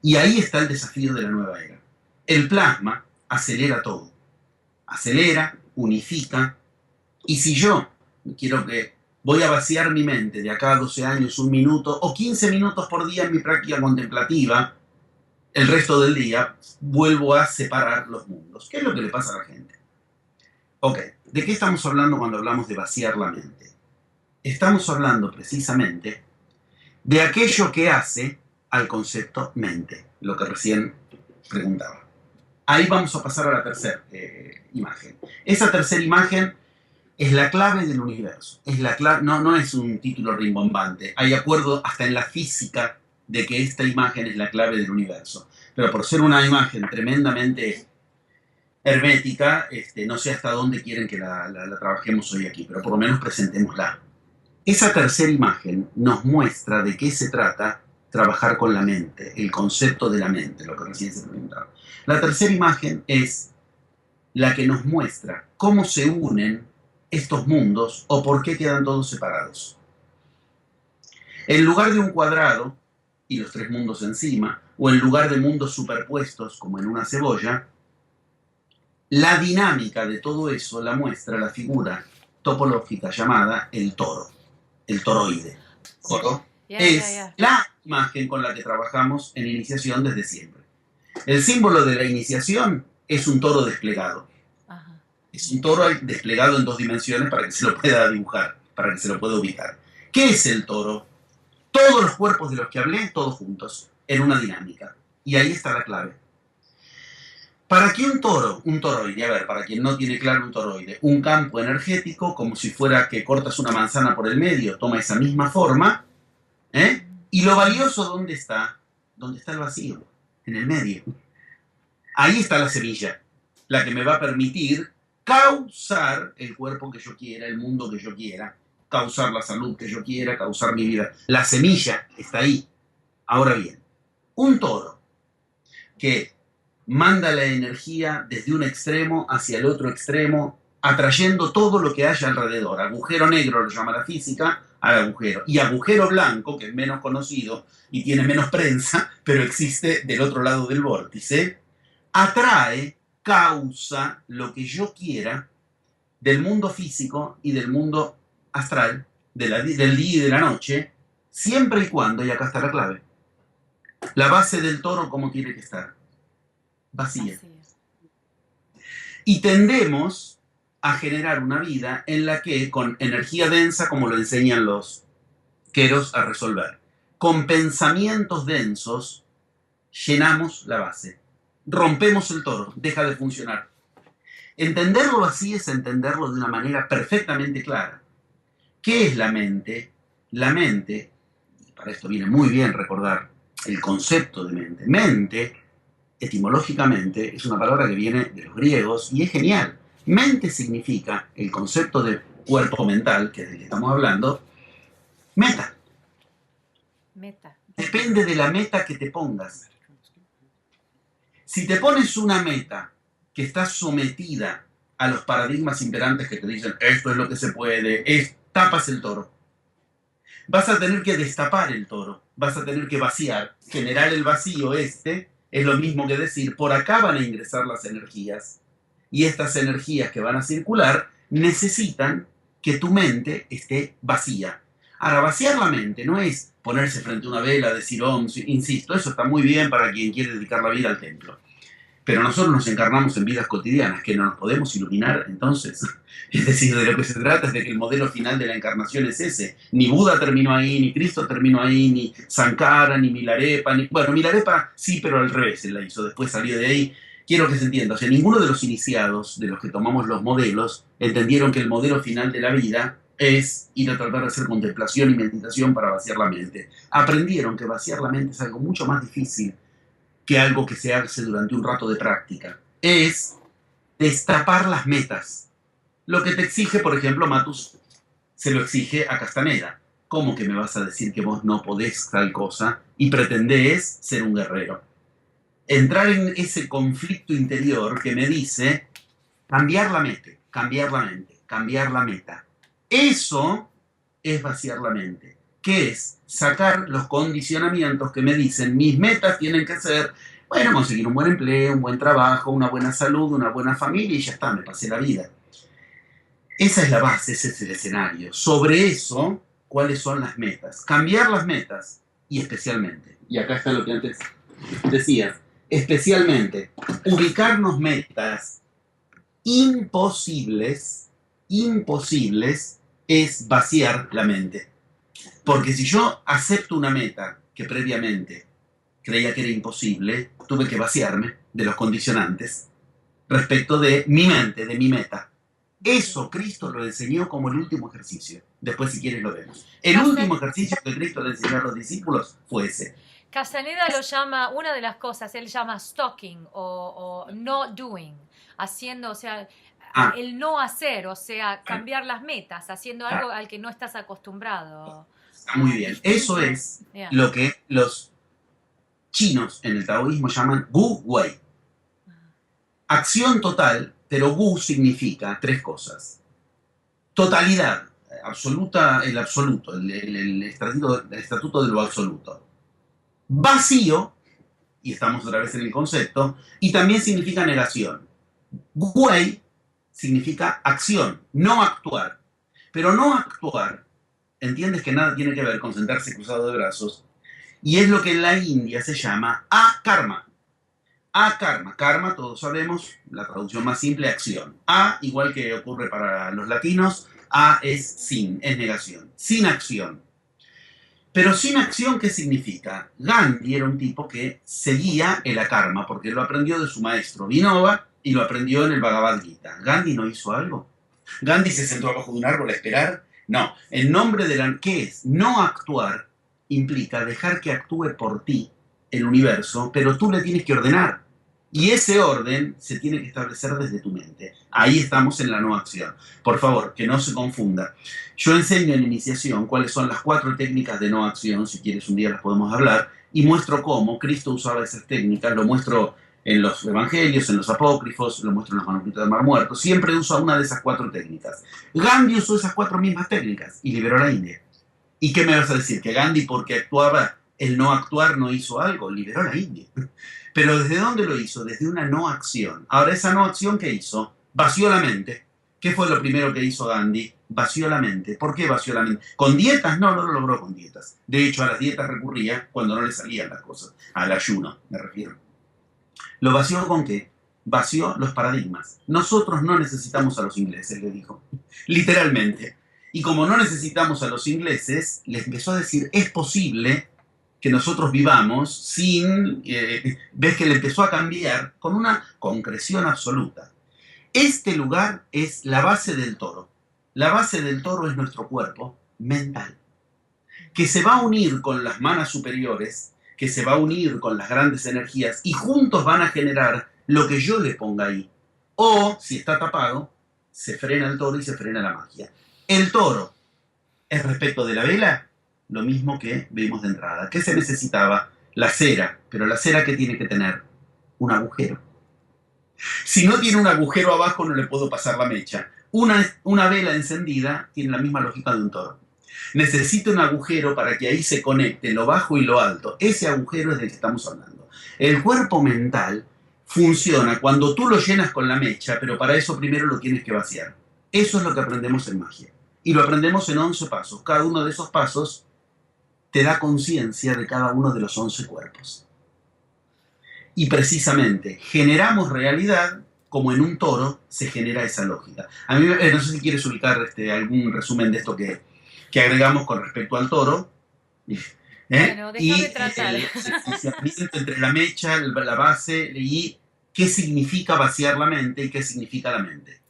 Y ahí está el desafío de la nueva era. El plasma acelera todo. Acelera, unifica. Y si yo voy a vaciar mi mente de acá a 12 años, un minuto o 15 minutos por día en mi práctica contemplativa, el resto del día vuelvo a separar los mundos. ¿Qué es lo que le pasa a la gente? Ok, ¿de qué estamos hablando cuando hablamos de vaciar la mente? Estamos hablando precisamente de aquello que hace al concepto mente, lo que recién preguntaba. Ahí vamos a pasar a la tercera imagen. Esa tercera imagen es la clave del universo. No es un título rimbombante. Hay acuerdo hasta en la física de que esta imagen es la clave del universo. Pero por ser una imagen tremendamente hermética, no sé hasta dónde quieren que la trabajemos hoy aquí, pero por lo menos presentémosla. Esa tercera imagen nos muestra de qué se trata trabajar con la mente, el concepto de la mente, lo que recién se preguntaba. La tercera imagen es la que nos muestra cómo se unen estos mundos o por qué quedan todos separados. En lugar de un cuadrado y los tres mundos encima, o en lugar de mundos superpuestos como en una cebolla, la dinámica de todo eso la muestra la figura topológica llamada el toro. El toroide. ¿Toro? La imagen con la que trabajamos en iniciación desde siempre. El símbolo de la iniciación es un toro desplegado. Ajá. Es un toro desplegado en 2 dimensiones para que se lo pueda dibujar, para que se lo pueda ubicar. ¿Qué es el toro? Todos los cuerpos de los que hablé, todos juntos, en una dinámica. Y ahí está la clave. Para que un toroide, a ver, para quien no tiene claro un toroide, un campo energético, como si fuera que cortas una manzana por el medio, toma esa misma forma, y lo valioso, ¿dónde está? ¿Dónde está el vacío? En el medio. Ahí está la semilla, la que me va a permitir causar el cuerpo que yo quiera, el mundo que yo quiera, causar la salud que yo quiera, causar mi vida. La semilla está ahí. Ahora bien, un toro que manda la energía desde un extremo hacia el otro extremo, atrayendo todo lo que haya alrededor. Agujero negro lo llama la física, al agujero. Y agujero blanco, que es menos conocido y tiene menos prensa, pero existe del otro lado del vórtice, atrae, causa lo que yo quiera del mundo físico y del mundo astral, del día y de la noche, siempre y cuando, y acá está la clave, la base del toro, ¿cómo tiene que estar? Vacía. Y tendemos a generar una vida en la que, con energía densa, como lo enseñan los queros a resolver, con pensamientos densos, llenamos la base. Rompemos el toro, deja de funcionar. Entenderlo así es entenderlo de una manera perfectamente clara. ¿Qué es la mente? La mente, y para esto viene muy bien recordar el concepto de mente. Mente, etimológicamente, es una palabra que viene de los griegos y es genial. Mente significa, el concepto de cuerpo mental, que es del que estamos hablando, meta. Meta. Depende de la meta que te pongas. Si te pones una meta que está sometida a los paradigmas imperantes que te dicen esto es lo que se puede, tapas el toro. Vas a tener que destapar el toro, vas a tener que vaciar, generar el vacío es lo mismo que decir, por acá van a ingresar las energías y estas energías que van a circular necesitan que tu mente esté vacía. Ahora, vaciar la mente no es ponerse frente a una vela, decir insisto, eso está muy bien para quien quiere dedicar la vida al templo. Pero nosotros nos encarnamos en vidas cotidianas, que no nos podemos iluminar entonces. Es decir, de lo que se trata es de que el modelo final de la encarnación es ese. Ni Buda terminó ahí, ni Cristo terminó ahí, ni Sankara, ni Milarepa, Bueno, Milarepa sí, pero al revés él la hizo, después salió de ahí. Quiero que se entienda, o sea, ninguno de los iniciados, de los que tomamos los modelos, entendieron que el modelo final de la vida es ir a tratar de hacer contemplación y meditación para vaciar la mente. Aprendieron que vaciar la mente es algo mucho más difícil que algo que se hace durante un rato de práctica. Es destapar las metas. Lo que te exige, por ejemplo, Matus se lo exige a Castaneda. ¿Cómo que me vas a decir que vos no podés tal cosa y pretendés ser un guerrero? Entrar en ese conflicto interior que me dice cambiar la mente, cambiar la mente, cambiar la meta. Eso es vaciar la mente. ¿Qué es? Sacar los condicionamientos que me dicen mis metas tienen que ser, bueno, conseguir un buen empleo, un buen trabajo, una buena salud, una buena familia y ya está, me pasé la vida. Esa es la base, ese es el escenario. Sobre eso, ¿cuáles son las metas? Cambiar las metas y especialmente, y acá está lo que antes decías, especialmente ubicarnos metas imposibles es vaciar la mente. Porque si yo acepto una meta que previamente creía que era imposible, tuve que vaciarme de los condicionantes respecto de mi mente, de mi meta. Eso Cristo lo enseñó como el último ejercicio. Después, si quieres, lo vemos. El último ejercicio que Cristo le enseñó a los discípulos fue ese. Castaneda lo llama, una de las cosas, él llama stalking o not doing, haciendo, o sea, el no hacer, o sea, cambiar las metas, haciendo algo al que no estás acostumbrado. Muy bien. Eso es lo que los chinos en el taoísmo llaman Wu Wei. Acción total, pero Wu significa tres cosas. Totalidad, absoluta, el absoluto, el estatuto de lo absoluto. Vacío, y estamos otra vez en el concepto, y también significa negación. Wei significa acción, no actuar. Pero no actuar, entiendes que nada tiene que ver con sentarse cruzado de brazos, y es lo que en la India se llama akarma. Akarma, karma, todos sabemos, la traducción más simple, acción. A, igual que ocurre para los latinos, A es sin, es negación. Sin acción. Pero sin acción, ¿qué significa? Gandhi era un tipo que seguía el akarma, porque lo aprendió de su maestro Vinoba y lo aprendió en el Bhagavad Gita. ¿Gandhi no hizo algo? ¿Gandhi se sentó abajo de un árbol a esperar? No. En nombre de la... ¿Qué es? No actuar implica dejar que actúe por ti el universo, pero tú le tienes que ordenar. Y ese orden se tiene que establecer desde tu mente. Ahí estamos en la no acción. Por favor, que no se confunda. Yo enseño en iniciación cuáles son las 4 técnicas de no acción, si quieres un día las podemos hablar, y muestro cómo Cristo usaba esas técnicas, lo muestro en los evangelios, en los apócrifos, lo muestro en los manuscritos del Mar Muerto, siempre usa una de esas 4 técnicas. Gandhi usó esas 4 mismas técnicas y liberó a la India. ¿Y qué me vas a decir? ¿Que Gandhi, porque actuaba, el no actuar, no hizo algo? Liberó a la India. Pero ¿desde dónde lo hizo? Desde una no acción. Ahora, esa no acción, ¿qué hizo? Vació la mente. ¿Qué fue lo primero que hizo Gandhi? Vació la mente. ¿Por qué vació la mente? ¿Con dietas? No, no lo logró con dietas. De hecho, a las dietas recurría cuando no le salían las cosas. Al ayuno, me refiero. ¿Lo vació con qué? Vació los paradigmas. Nosotros no necesitamos a los ingleses, le dijo. Literalmente. Y como no necesitamos a los ingleses, les empezó a decir, es posible que nosotros vivamos sin... ves que le empezó a cambiar con una concreción absoluta. Este lugar es la base del toro. La base del toro es nuestro cuerpo mental, que se va a unir con las manas superiores, que se va a unir con las grandes energías y juntos van a generar lo que yo le ponga ahí. O, si está tapado, se frena el toro y se frena la magia. El toro es respecto de la vela, lo mismo que vimos de entrada. ¿Qué se necesitaba? La cera. Pero la cera, ¿qué tiene que tener? Un agujero. Si no tiene un agujero abajo, no le puedo pasar la mecha. Una vela encendida tiene la misma lógica de un toro. Necesita un agujero para que ahí se conecte lo bajo y lo alto. Ese agujero es del que estamos hablando. El cuerpo mental funciona cuando tú lo llenas con la mecha, pero para eso primero lo tienes que vaciar. Eso es lo que aprendemos en magia. Y lo aprendemos en 11 pasos. Cada uno de esos pasos te da conciencia de cada uno de los 11 cuerpos. Y precisamente generamos realidad como en un toro se genera esa lógica. A mí, no sé si quieres ubicar algún resumen de esto que agregamos con respecto al toro. Bueno, y déjame tratar. el distanciamiento entre la mecha, la base, y qué significa vaciar la mente y qué significa la mente.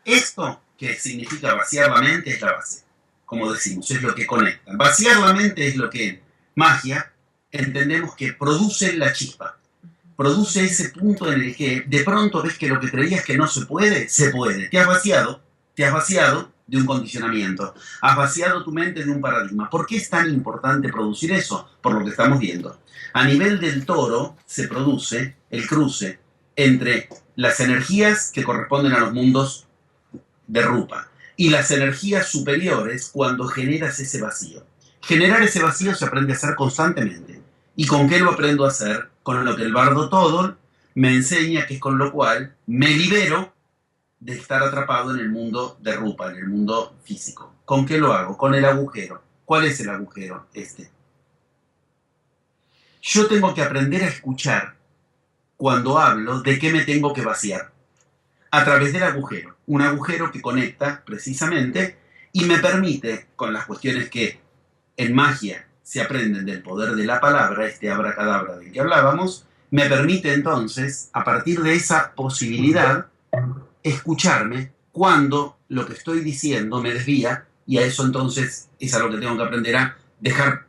Esto que significa vaciar la mente es la base, como decimos, es lo que conecta. Vaciar la mente es lo que en magia entendemos que produce la chispa, produce ese punto en el que de pronto ves que lo que creías que no se puede, se puede. Te has vaciado de un condicionamiento, has vaciado tu mente de un paradigma. ¿Por qué es tan importante producir eso? Por lo que estamos viendo. A nivel del toro se produce el cruce entre las energías que corresponden a los mundos de Rupa y las energías superiores cuando generas ese vacío. Generar ese vacío se aprende a hacer constantemente. ¿Y con qué lo aprendo a hacer? Con lo que el bardo Todol me enseña, que es con lo cual me libero de estar atrapado en el mundo de Rupa, en el mundo físico. ¿Con qué lo hago? Con el agujero. ¿Cuál es el agujero? Yo tengo que aprender a escuchar cuando hablo de qué me tengo que vaciar. A través del agujero. Un agujero que conecta precisamente y me permite, con las cuestiones que en magia se aprenden del poder de la palabra, abracadabra del que hablábamos, me permite entonces, a partir de esa posibilidad, escucharme cuando lo que estoy diciendo me desvía, y a eso entonces es a lo que tengo que aprender a dejar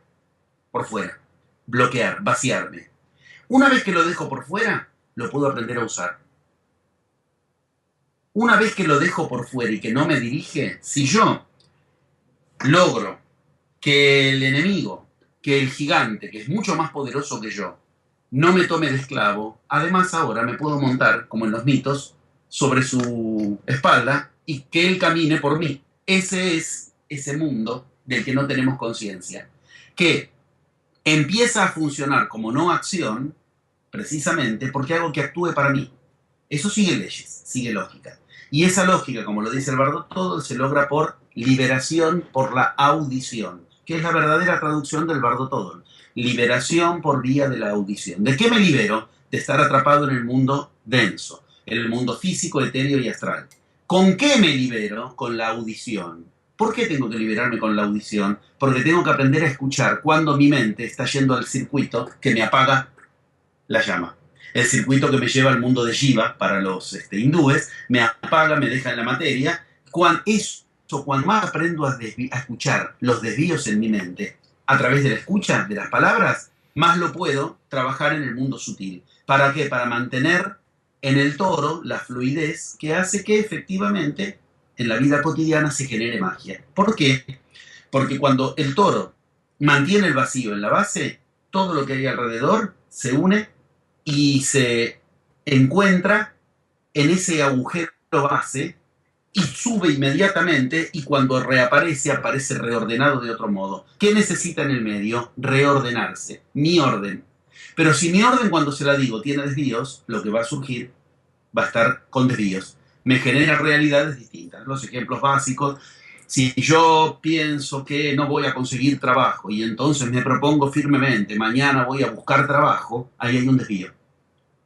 por fuera, bloquear, vaciarme. Una vez que lo dejo por fuera, lo puedo aprender a usar. Una vez que lo dejo por fuera y que no me dirige, si yo logro que el enemigo, que el gigante, que es mucho más poderoso que yo, no me tome de esclavo, además ahora me puedo montar, como en los mitos, sobre su espalda y que él camine por mí. Ese es ese mundo del que no tenemos conciencia, que empieza a funcionar como no acción, precisamente porque hago que actúe para mí. Eso sigue leyes, sigue lógica. Y esa lógica, como lo dice el bardo Todol, se logra por liberación por la audición, que es la verdadera traducción del bardo Todol. Liberación por vía de la audición. ¿De qué me libero? De estar atrapado en el mundo denso, en el mundo físico, etéreo y astral. ¿Con qué me libero? Con la audición. ¿Por qué tengo que liberarme con la audición? Porque tengo que aprender a escuchar cuando mi mente está yendo al circuito que me apaga la llama. El circuito que me lleva al mundo de Shiva, para los hindúes, me apaga, me deja en la materia. Cuando más aprendo a escuchar los desvíos en mi mente, a través de la escucha de las palabras, más lo puedo trabajar en el mundo sutil. ¿Para qué? Para mantener en el toro la fluidez que hace que efectivamente en la vida cotidiana se genere magia. ¿Por qué? Porque cuando el toro mantiene el vacío en la base, todo lo que hay alrededor se une y se encuentra en ese agujero base y sube inmediatamente, y cuando reaparece, aparece reordenado de otro modo. ¿Qué necesita en el medio? Reordenarse. Mi orden. Pero si mi orden, cuando se la digo, tiene desvíos, lo que va a surgir va a estar con desvíos. Me genera realidades distintas. Los ejemplos básicos: si yo pienso que no voy a conseguir trabajo y entonces me propongo firmemente, mañana voy a buscar trabajo, ahí hay un desvío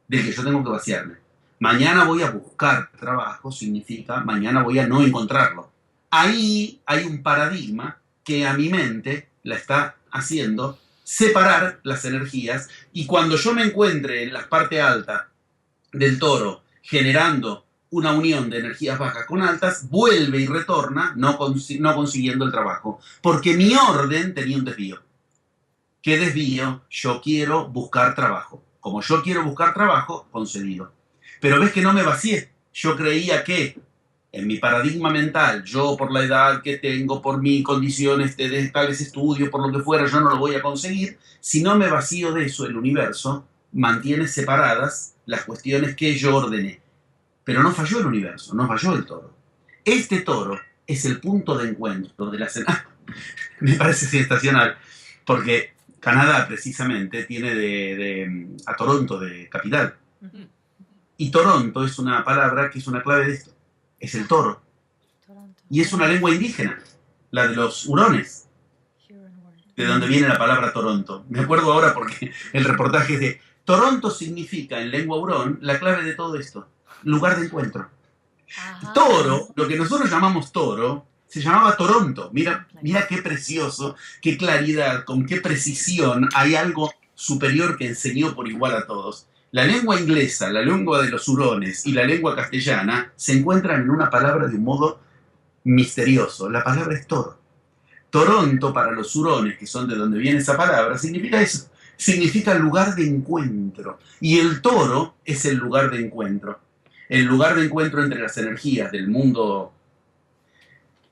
del que yo tengo que vaciarme. Mañana voy a buscar trabajo significa mañana voy a no encontrarlo. Ahí hay un paradigma que a mi mente la está haciendo separar las energías, y cuando yo me encuentre en la parte alta del toro generando una unión de energías bajas con altas, vuelve y retorna no consiguiendo el trabajo, porque mi orden tenía un desvío. ¿Qué desvío? Yo quiero buscar trabajo. Como yo quiero buscar trabajo, concedido. Pero ves que no me vacié. Yo creía que en mi paradigma mental, yo por la edad que tengo, por mi condición de tales estudios, por lo que fuera, yo no lo voy a conseguir. Si no me vacío de eso, el universo mantiene separadas las cuestiones que yo ordené. Pero no falló el universo, no falló el toro. Este toro es el punto de encuentro de la escena. Me parece sensacional, porque Canadá precisamente tiene a Toronto de capital. Y Toronto es una palabra que es una clave de esto. Es el toro. Y es una lengua indígena, la de los hurones, de donde viene la palabra Toronto. Me acuerdo ahora porque el reportaje es de Toronto significa en lengua hurón la clave de todo esto: lugar de encuentro. Ajá. Toro, lo que nosotros llamamos toro, se llamaba Toronto. Mira qué precioso, qué claridad, con qué precisión. Hay algo superior que enseñó por igual a todos. La lengua inglesa, la lengua de los hurones y la lengua castellana se encuentran en una palabra de un modo misterioso. La palabra es toro. Toronto, para los hurones, que son de donde viene esa palabra, significa eso. Significa lugar de encuentro. Y el toro es el lugar de encuentro. El lugar de encuentro entre las energías del mundo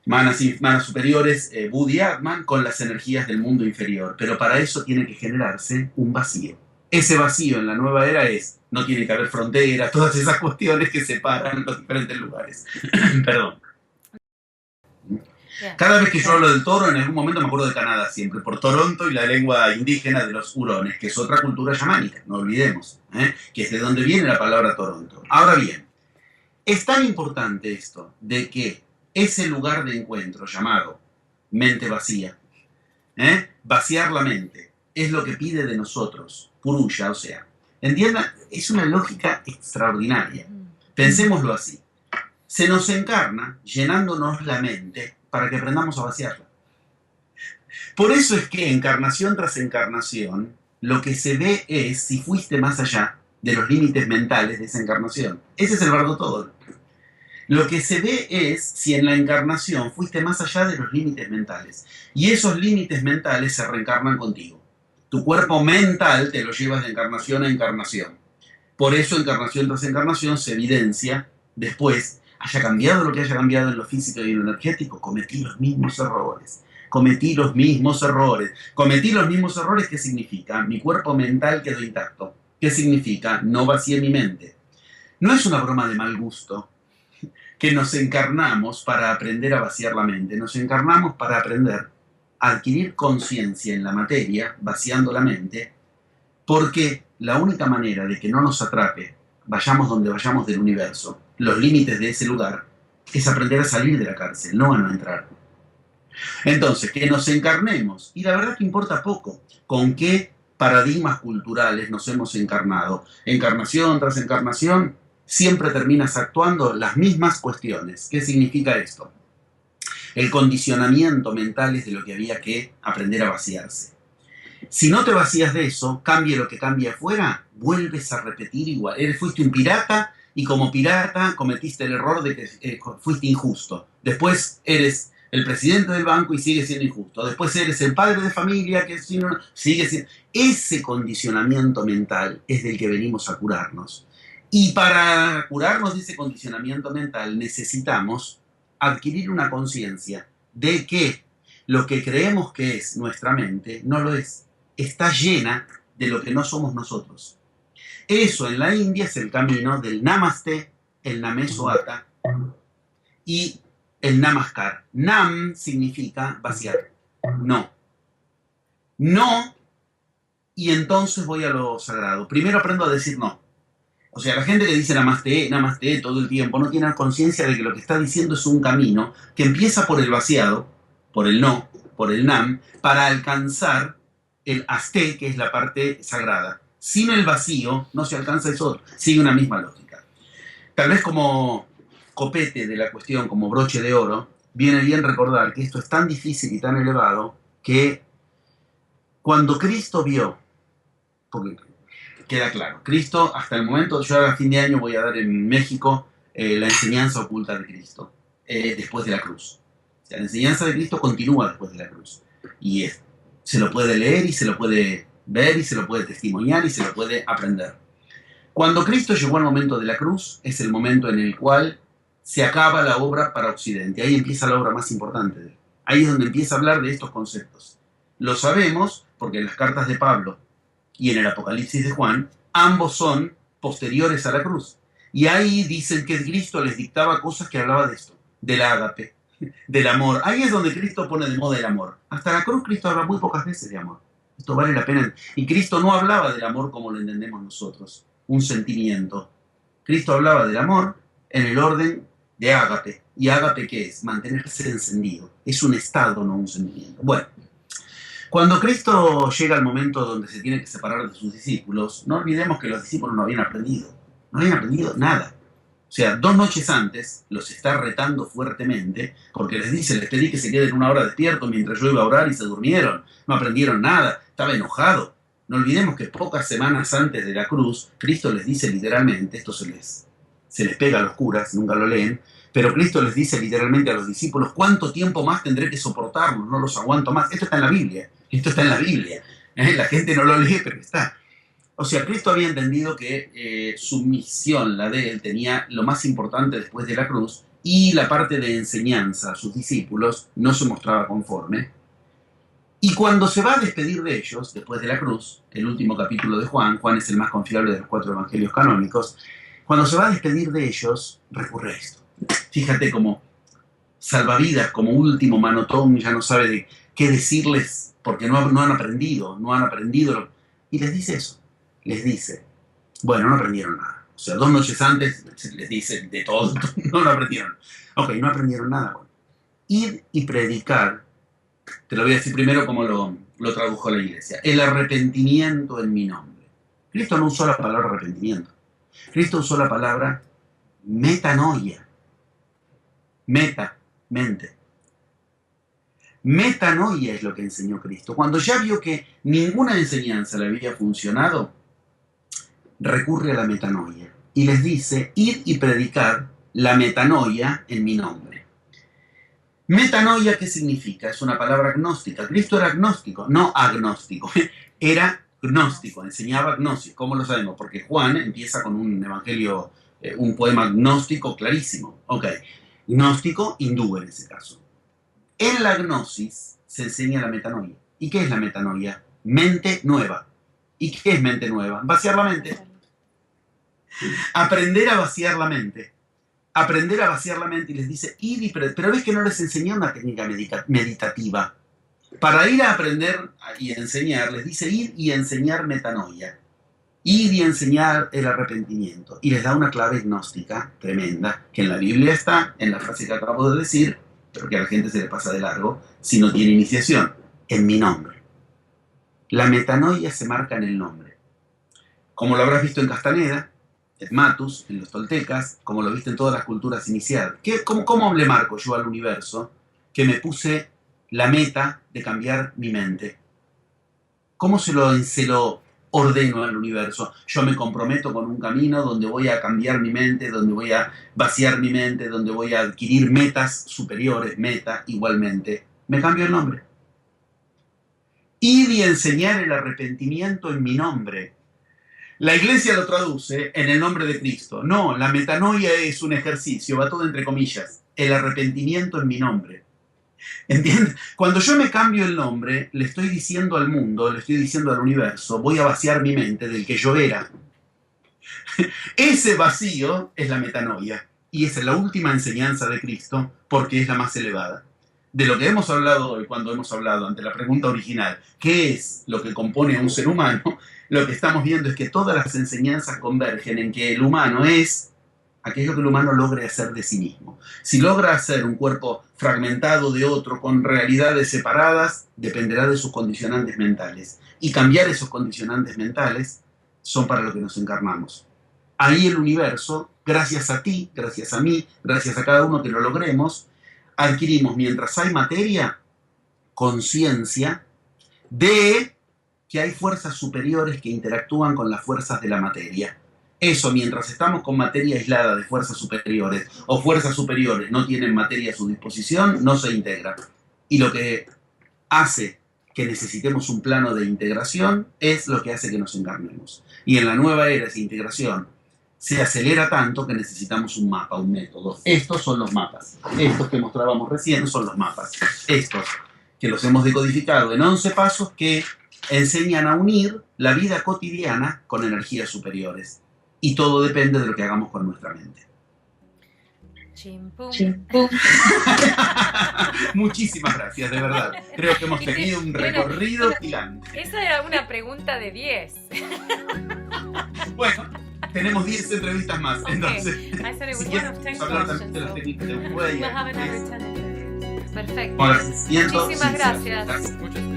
manas superiores, Buddy Atman, con las energías del mundo inferior. Pero para eso tiene que generarse un vacío. Ese vacío en la nueva era no tiene que haber fronteras, todas esas cuestiones que separan los diferentes lugares. Perdón. Cada vez que yo hablo del toro, en algún momento me acuerdo de Canadá siempre, por Toronto y la lengua indígena de los hurones, que es otra cultura chamánica, no olvidemos, que es de donde viene la palabra Toronto. Ahora bien, es tan importante esto de que ese lugar de encuentro llamado mente vacía, vaciar la mente, es lo que pide de nosotros, Purusha, o sea, entiendan, es una lógica extraordinaria. Pensémoslo así. Se nos encarna llenándonos la mente para que aprendamos a vaciarla. Por eso es que encarnación tras encarnación, lo que se ve es si fuiste más allá de los límites mentales de esa encarnación. Ese es el bardo todo. Lo que se ve es si en la encarnación fuiste más allá de los límites mentales. Y esos límites mentales se reencarnan contigo. Tu cuerpo mental te lo llevas de encarnación a encarnación. Por eso encarnación tras encarnación se evidencia después, haya cambiado lo que haya cambiado en lo físico y en lo energético, cometí los mismos errores. Cometí los mismos errores. Cometí los mismos errores, ¿qué significa? Mi cuerpo mental quedó intacto. ¿Qué significa? No vacié mi mente. No es una broma de mal gusto que nos encarnamos para aprender a vaciar la mente. Nos encarnamos para aprender a adquirir conciencia en la materia, vaciando la mente, porque la única manera de que no nos atrape, vayamos donde vayamos del universo, los límites de ese lugar, es aprender a salir de la cárcel, no a no entrar. Entonces, que nos encarnemos, y la verdad que importa poco con qué paradigmas culturales nos hemos encarnado. Encarnación tras encarnación, siempre terminas actuando las mismas cuestiones. ¿Qué significa esto? El condicionamiento mental es de lo que había que aprender a vaciarse. Si no te vacías de eso, cambie lo que cambie afuera, vuelves a repetir igual. Fuiste un pirata y como pirata cometiste el error de que fuiste injusto. Después eres el presidente del banco y sigue siendo injusto. Después eres el padre de familia que sigue siendo... Ese condicionamiento mental es del que venimos a curarnos. Y para curarnos de ese condicionamiento mental necesitamos adquirir una conciencia de que lo que creemos que es nuestra mente no lo es. Está llena de lo que no somos nosotros. Eso en la India es el camino del Namaste, el Namesoata y el Namaskar. Nam significa vaciar. No. No, y entonces voy a lo sagrado. Primero aprendo a decir no. O sea, la gente que dice namaste, namaste todo el tiempo no tiene conciencia de que lo que está diciendo es un camino que empieza por el vaciado, por el no, por el nam, para alcanzar el aste, que es la parte sagrada. Sin el vacío no se alcanza eso otro. Sigue una misma lógica. Tal vez como copete de la cuestión, como broche de oro, viene bien recordar que esto es tan difícil y tan elevado que cuando Cristo vio, porque queda claro, Cristo hasta el momento, yo a fin de año voy a dar en México la enseñanza oculta de Cristo, después de la cruz. O sea, la enseñanza de Cristo continúa después de la cruz. Y se lo puede leer y se lo puede ver y se lo puede testimoniar y se lo puede aprender. Cuando Cristo llegó al momento de la cruz, es el momento en el cual se acaba la obra para Occidente. Ahí empieza la obra más importante de él. Ahí es donde empieza a hablar de estos conceptos. Lo sabemos porque en las cartas de Pablo y en el Apocalipsis de Juan, ambos son posteriores a la cruz. Y ahí dicen que Cristo les dictaba cosas que hablaba de esto, del ágape, del amor. Ahí es donde Cristo pone de moda el amor. Hasta la cruz Cristo habla muy pocas veces de amor. Esto vale la pena. Y Cristo no hablaba del amor como lo entendemos nosotros, un sentimiento. Cristo hablaba del amor en el orden de ágape. ¿Y ágape qué es? Mantenerse encendido. Es un estado, no un sentimiento. Bueno. Cuando Cristo llega al momento donde se tiene que separar de sus discípulos, no olvidemos que los discípulos no habían aprendido nada. O sea, 2 noches antes los está retando fuertemente porque les dice, les pedí que se queden 1 hora despiertos mientras yo iba a orar y se durmieron. No aprendieron nada, estaba enojado. No olvidemos que pocas semanas antes de la cruz, Cristo les dice literalmente, esto se les pega a los curas, nunca lo leen, pero Cristo les dice literalmente a los discípulos, ¿cuánto tiempo más tendré que soportarlos? No los aguanto más. Esto está en la Biblia. Esto está en la Biblia. La gente no lo lee, pero está. O sea, Cristo había entendido que su misión, la de él, tenía lo más importante después de la cruz y la parte de enseñanza a sus discípulos no se mostraba conforme. Y cuando se va a despedir de ellos, después de la cruz, el último capítulo de Juan, Juan es el más confiable de los 4 evangelios canónicos, cuando se va a despedir de ellos, recurre a esto. Fíjate como salvavidas, como último manotón, ya no sabe de qué decirles porque no han aprendido. Y les dice eso. Les dice, bueno, no aprendieron nada. O sea, 2 noches antes les dice de todo, no aprendieron. Ok, no aprendieron nada. Bueno, ir y predicar, te lo voy a decir primero como lo tradujo la iglesia, el arrepentimiento en mi nombre. Cristo no usó la palabra arrepentimiento. Cristo usó la palabra metanoia. Mente. Metanoia es lo que enseñó Cristo. Cuando ya vio que ninguna enseñanza le había funcionado, recurre a la metanoia y les dice, id y predicar la metanoia en mi nombre. Metanoia, ¿qué significa? Es una palabra gnóstica. Cristo era agnóstico, no agnóstico. Era gnóstico, enseñaba gnosis. ¿Cómo lo sabemos? Porque Juan empieza con un evangelio, un poema gnóstico clarísimo. Ok. Gnóstico hindú en ese caso. En la gnosis se enseña la metanoia. ¿Y qué es la metanoia? Mente nueva. ¿Y qué es mente nueva? Vaciar la mente. Aprender a vaciar la mente. Aprender a vaciar la mente y les dice, pero ves que no les enseñó una técnica meditativa. Para ir a aprender y a enseñar, les dice ir y enseñar metanoia. Ir y enseñar el arrepentimiento. Y les da una clave gnóstica tremenda, que en la Biblia está, en la frase que acabo de decir, pero que a la gente se le pasa de largo, si no tiene iniciación, en mi nombre. La metanoia se marca en el nombre. Como lo habrás visto en Castaneda, en Matus, en los toltecas, como lo viste en todas las culturas iniciadas. ¿Cómo le marco yo al universo que me puse la meta de cambiar mi mente? ¿Cómo se lo ordeno al universo? Yo me comprometo con un camino donde voy a cambiar mi mente, donde voy a vaciar mi mente, donde voy a adquirir metas superiores, igualmente. Me cambio el nombre. Ir y enseñar el arrepentimiento en mi nombre. La iglesia lo traduce en el nombre de Cristo. No, la metanoia es un ejercicio, va todo entre comillas, el arrepentimiento en mi nombre. ¿Entiendes? Cuando yo me cambio el nombre, le estoy diciendo al mundo, le estoy diciendo al universo, voy a vaciar mi mente del que yo era. Ese vacío es la metanoia. Y esa es la última enseñanza de Cristo porque es la más elevada. De lo que hemos hablado hoy, cuando hemos hablado ante la pregunta original, ¿qué es lo que compone a un ser humano? Lo que estamos viendo es que todas las enseñanzas convergen en que el humano es aquello que el humano logre hacer de sí mismo. Si logra hacer un cuerpo fragmentado de otro, con realidades separadas, dependerá de sus condicionantes mentales. Y cambiar esos condicionantes mentales son para lo que nos encarnamos. Ahí el universo, gracias a ti, gracias a mí, gracias a cada uno que lo logremos, adquirimos, mientras hay materia, conciencia de que hay fuerzas superiores que interactúan con las fuerzas de la materia. Eso, mientras estamos con materia aislada de fuerzas superiores, o fuerzas superiores no tienen materia a su disposición, no se integra. Y lo que hace que necesitemos un plano de integración es lo que hace que nos encarnemos. Y en la nueva era esa integración se acelera tanto que necesitamos un mapa, un método. Estos son los mapas. Estos que mostrábamos recién son los mapas. Estos que los hemos decodificado en 11 pasos que enseñan a unir la vida cotidiana con energías superiores. Y todo depende de lo que hagamos con nuestra mente. Chimpum. Muchísimas gracias, de verdad. Creo que hemos tenido un recorrido gigante. Esa era una pregunta de 10. Bueno, tenemos 10 entrevistas más. Okay. Entonces, I said it was si one quieres of 10 hablar también de las questions. técnicas de We'll huella. have another 10 interviews. Perfecto. Ahora, 100, Muchísimas gracias. Muchas gracias.